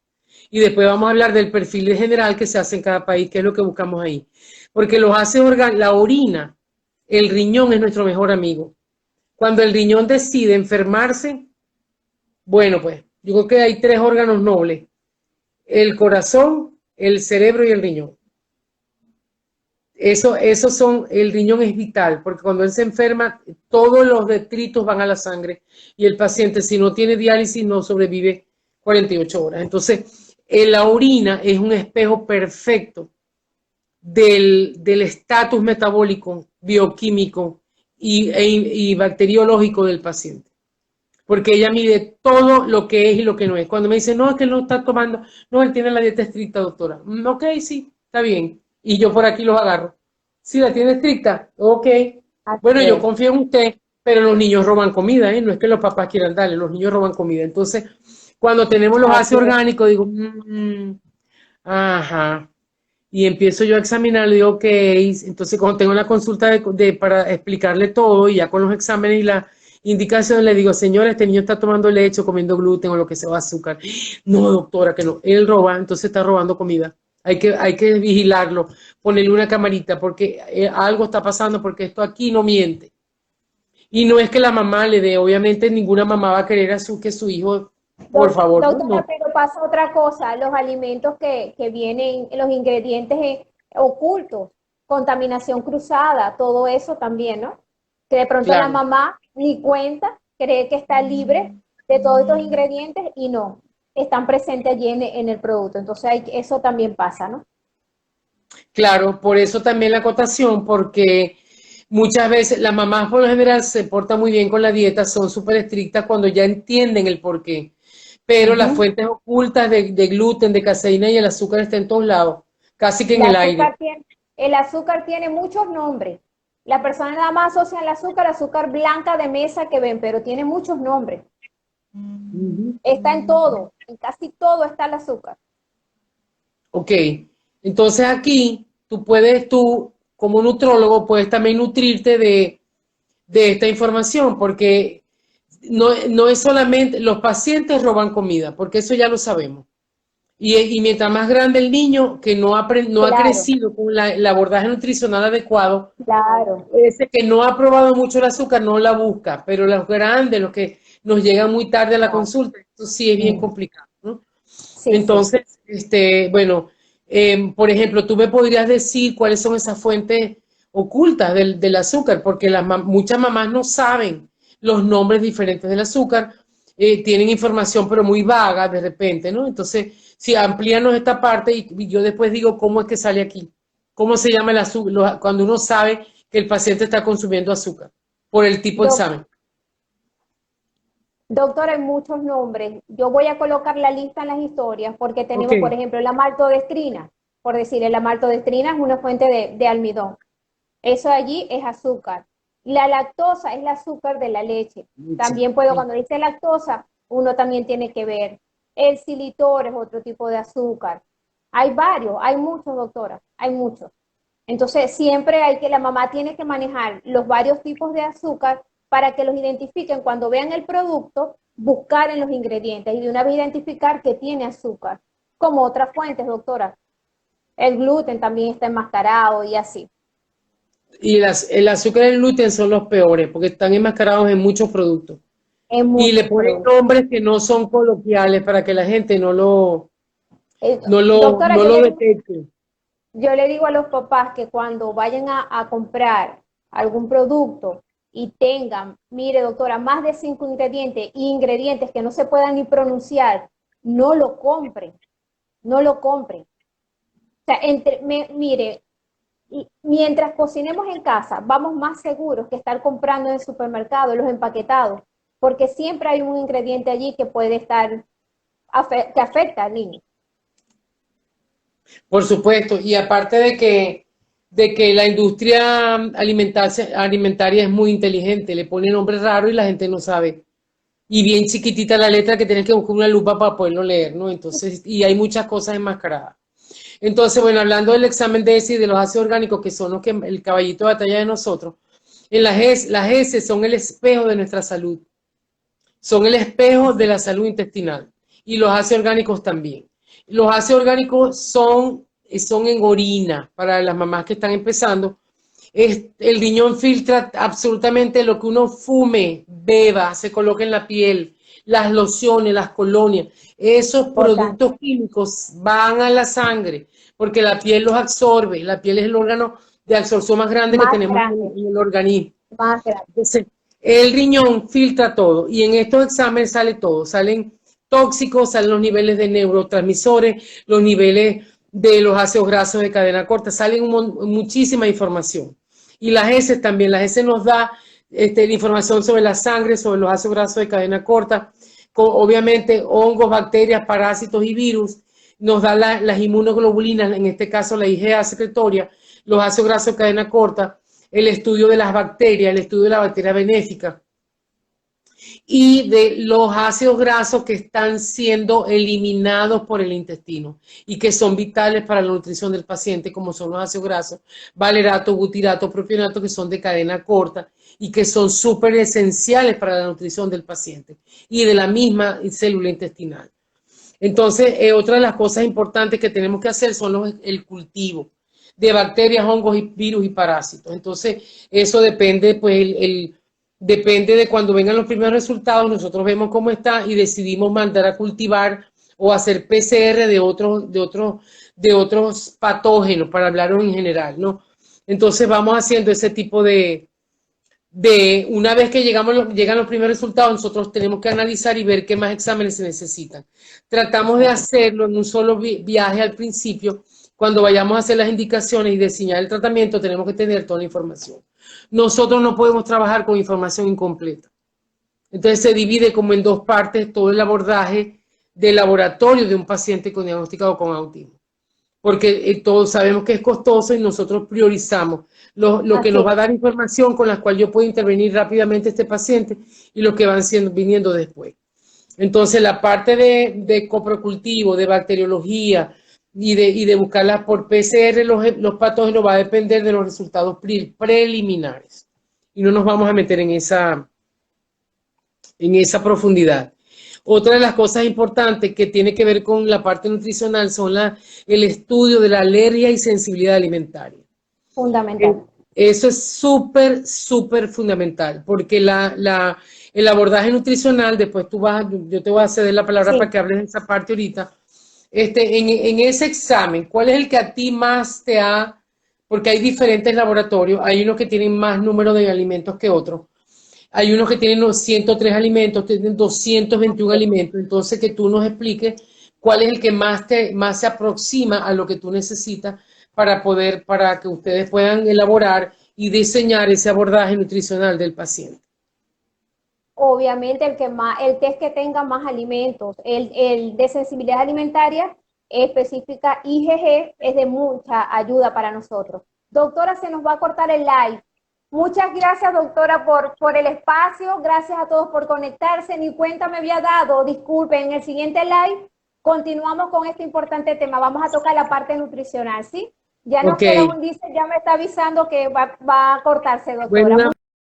Y después vamos a hablar del perfil general que se hace en cada país, que es lo que buscamos ahí. Porque los ácidos orgánicos, la orina el riñón es nuestro mejor amigo. Cuando el riñón decide enfermarse, bueno, pues yo creo que hay 3 órganos nobles: el corazón, el cerebro y el riñón. Eso son, el riñón es vital, porque cuando él se enferma, todos los detritos van a la sangre y el paciente, si no tiene diálisis, no sobrevive 48 horas. Entonces, la orina es un espejo perfecto del estatus metabólico, bioquímico y bacteriológico del paciente, porque ella mide todo lo que es y lo que no es. Cuando me dice, no, es que él no está tomando, no, él tiene la dieta estricta, doctora. Ok, sí, está bien. Y yo por aquí los agarro. Sí, la tiene estricta, ok. Bueno, yo Ok. confío en usted, pero los niños roban comida, ¿eh? No es que los papás quieran darle, los niños roban comida. Entonces, cuando tenemos los Así ácidos es. orgánicos, digo, ajá. Y empiezo yo a examinar, le digo, ok, entonces cuando tengo la consulta para explicarle todo y ya con los exámenes y la indicación le digo, señora, este niño está tomando leche o comiendo gluten o lo que sea, o azúcar. No, doctora, que no, él roba, entonces está robando comida. Hay que vigilarlo, ponerle una camarita porque algo está pasando, porque esto aquí no miente. Y no es que la mamá le dé, obviamente ninguna mamá va a querer que su hijo, por favor, no, Doctora, no. pero pasa otra cosa, los alimentos que vienen, los ingredientes ocultos, contaminación cruzada, todo eso también, ¿no? Que de pronto la Claro. mamá ni cuenta, cree que está libre de todos estos ingredientes y no, están presentes allí en el producto. Entonces eso también pasa, ¿no? Claro, por eso también la acotación, porque muchas veces las mamás por lo general se portan muy bien con la dieta, son súper estrictas cuando ya entienden el porqué, pero las Ujú. fuentes ocultas de gluten, de caseína y el azúcar están en todos lados, casi que El en el aire. azúcar tiene, el azúcar tiene muchos nombres. Las personas nada más asocian el azúcar blanca de mesa que ven, pero tiene muchos nombres. Ujú. Está en todo, en casi todo está el azúcar. Ok, entonces aquí tú como nutrólogo puedes también nutrirte de esta información, porque no es solamente, los pacientes roban comida, porque eso ya lo sabemos. Y mientras más grande el niño que no ha Claro, crecido con el abordaje nutricional adecuado, claro. ese que no ha probado mucho el azúcar no la busca, pero los grandes, los que nos llegan muy tarde a la Claro. consulta, esto sí es bien Mm. complicado, ¿no? Sí, sí. Entonces, bueno, por ejemplo, tú me podrías decir cuáles son esas fuentes ocultas del azúcar, porque muchas mamás no saben los nombres diferentes del azúcar, tienen información pero muy vaga de repente, ¿no? Entonces, si amplíanos esta parte y yo después digo cómo es que sale aquí, cómo se llama el azúcar, cuando uno sabe que el paciente está consumiendo azúcar por el tipo de Doc- examen. Doctor, hay muchos nombres. Yo voy a colocar la lista en las historias porque Ok, tenemos, por ejemplo, la maltodextrina. Por decir, la maltodextrina es una fuente de almidón. Eso allí es azúcar. La lactosa es el azúcar de la leche. leche. También puedo, cuando dice lactosa, uno también tiene que ver. El xilitor es otro tipo de azúcar. Hay varios, hay muchos, doctora, hay muchos. Entonces, siempre la mamá tiene que manejar los varios tipos de azúcar para que los identifiquen cuando vean el producto, buscar en los ingredientes y de una vez identificar que tiene azúcar, como otras fuentes, doctora. El gluten también está enmascarado y así. Y el azúcar y el gluten son los peores porque están enmascarados en muchos productos. En Y le muchos ponen productos. nombres que no son coloquiales para que la gente Doctora, no lo detecte. yo le digo a los papás que cuando vayan a comprar algún producto y tengan, mire doctora, más de 5 ingredientes y ingredientes que no se puedan ni pronunciar, no lo compren, no lo compren. O sea, mire, mientras cocinemos en casa, vamos más seguros que estar comprando en el supermercado, los empaquetados, porque siempre hay un ingrediente allí que puede estar, que afecta al niño. Por supuesto. Y aparte de que la industria alimentaria es muy inteligente, le pone nombres raros y la gente no sabe. Y bien chiquitita la letra que tienes que buscar una lupa para poderlo leer, ¿no? Entonces, y hay muchas cosas enmascaradas. Entonces, bueno, hablando del examen de ESI y de los ácidos orgánicos, que son los que el caballito de batalla de nosotros, las heces son el espejo de nuestra salud, son el espejo de la salud intestinal y los ácidos orgánicos también. Los ácidos orgánicos son en orina para las mamás que están empezando El riñón filtra absolutamente lo que uno fume, beba, se coloca en la piel, las lociones, las colonias. Esos Importante. productos químicos van a la sangre porque la piel los absorbe. La piel es el órgano de absorción más grande que Más tenemos grande, en el organismo. más grande. Entonces, el riñón filtra todo y en estos exámenes sale todo. Salen tóxicos, salen los niveles de neurotransmisores, los niveles de los ácidos grasos de cadena corta, salen muchísima información. Y las heces también, las heces nos da la información sobre la sangre, sobre los ácidos grasos de cadena corta, obviamente hongos, bacterias, parásitos y virus, nos da las inmunoglobulinas, en este caso la IgA secretoria, los ácidos grasos de cadena corta, el estudio de las bacterias, el estudio de la bacteria benéfica y de los ácidos grasos que están siendo eliminados por el intestino y que son vitales para la nutrición del paciente, como son los ácidos grasos, valerato, butirato, propionato, que son de cadena corta y que son súper esenciales para la nutrición del paciente y de la misma célula intestinal. Entonces, otra de las cosas importantes que tenemos que hacer son el cultivo de bacterias, hongos, y virus y parásitos. Entonces, eso depende, pues, depende de cuando vengan los primeros resultados, nosotros vemos cómo está y decidimos mandar a cultivar o hacer PCR de otros patógenos, para hablarlo en general, ¿no? Entonces, vamos haciendo ese tipo una vez que llegan los primeros resultados, nosotros tenemos que analizar y ver qué más exámenes se necesitan. Tratamos de hacerlo en un solo viaje al principio. Cuando vayamos a hacer las indicaciones y diseñar el tratamiento, tenemos que tener toda la información. Nosotros no podemos trabajar con información incompleta. Entonces se divide como en dos partes todo el abordaje del laboratorio de un paciente diagnosticado con autismo. Porque todos sabemos que es costoso y nosotros priorizamos lo que nos va a dar información con la cual yo puedo intervenir rápidamente este paciente y lo que van viniendo después. Entonces, la parte de coprocultivo, de bacteriología y de buscarlas por PCR, los patógenos, va a depender de los resultados preliminares. Y no nos vamos a meter en esa profundidad. Otra de las cosas importantes que tiene que ver con la parte nutricional son el estudio de la alergia y sensibilidad alimentaria. Fundamental. Eso es súper, súper fundamental, porque el abordaje nutricional, después yo te voy a ceder la palabra para que hables de esa parte ahorita. En ese examen, ¿cuál es el que a ti más porque hay diferentes laboratorios, hay unos que tienen más número de alimentos que otros, hay unos que tienen los 103 alimentos, tienen 221 alimentos, entonces que tú nos expliques cuál es el que más se aproxima a lo que tú necesitas para que ustedes puedan elaborar y diseñar ese abordaje nutricional del paciente. Obviamente el test que tenga más alimentos, el de sensibilidad alimentaria específica IgG es de mucha ayuda para nosotros. Doctora, se nos va a cortar el live. Muchas gracias, doctora, por el espacio. Gracias a todos por conectarse. Ni cuenta me había dado. Disculpen, en el siguiente live continuamos con este importante tema. Vamos a tocar la parte nutricional, ¿sí? Ya nos queda un dice, ya me está avisando que va a cortarse, doctora. Bueno,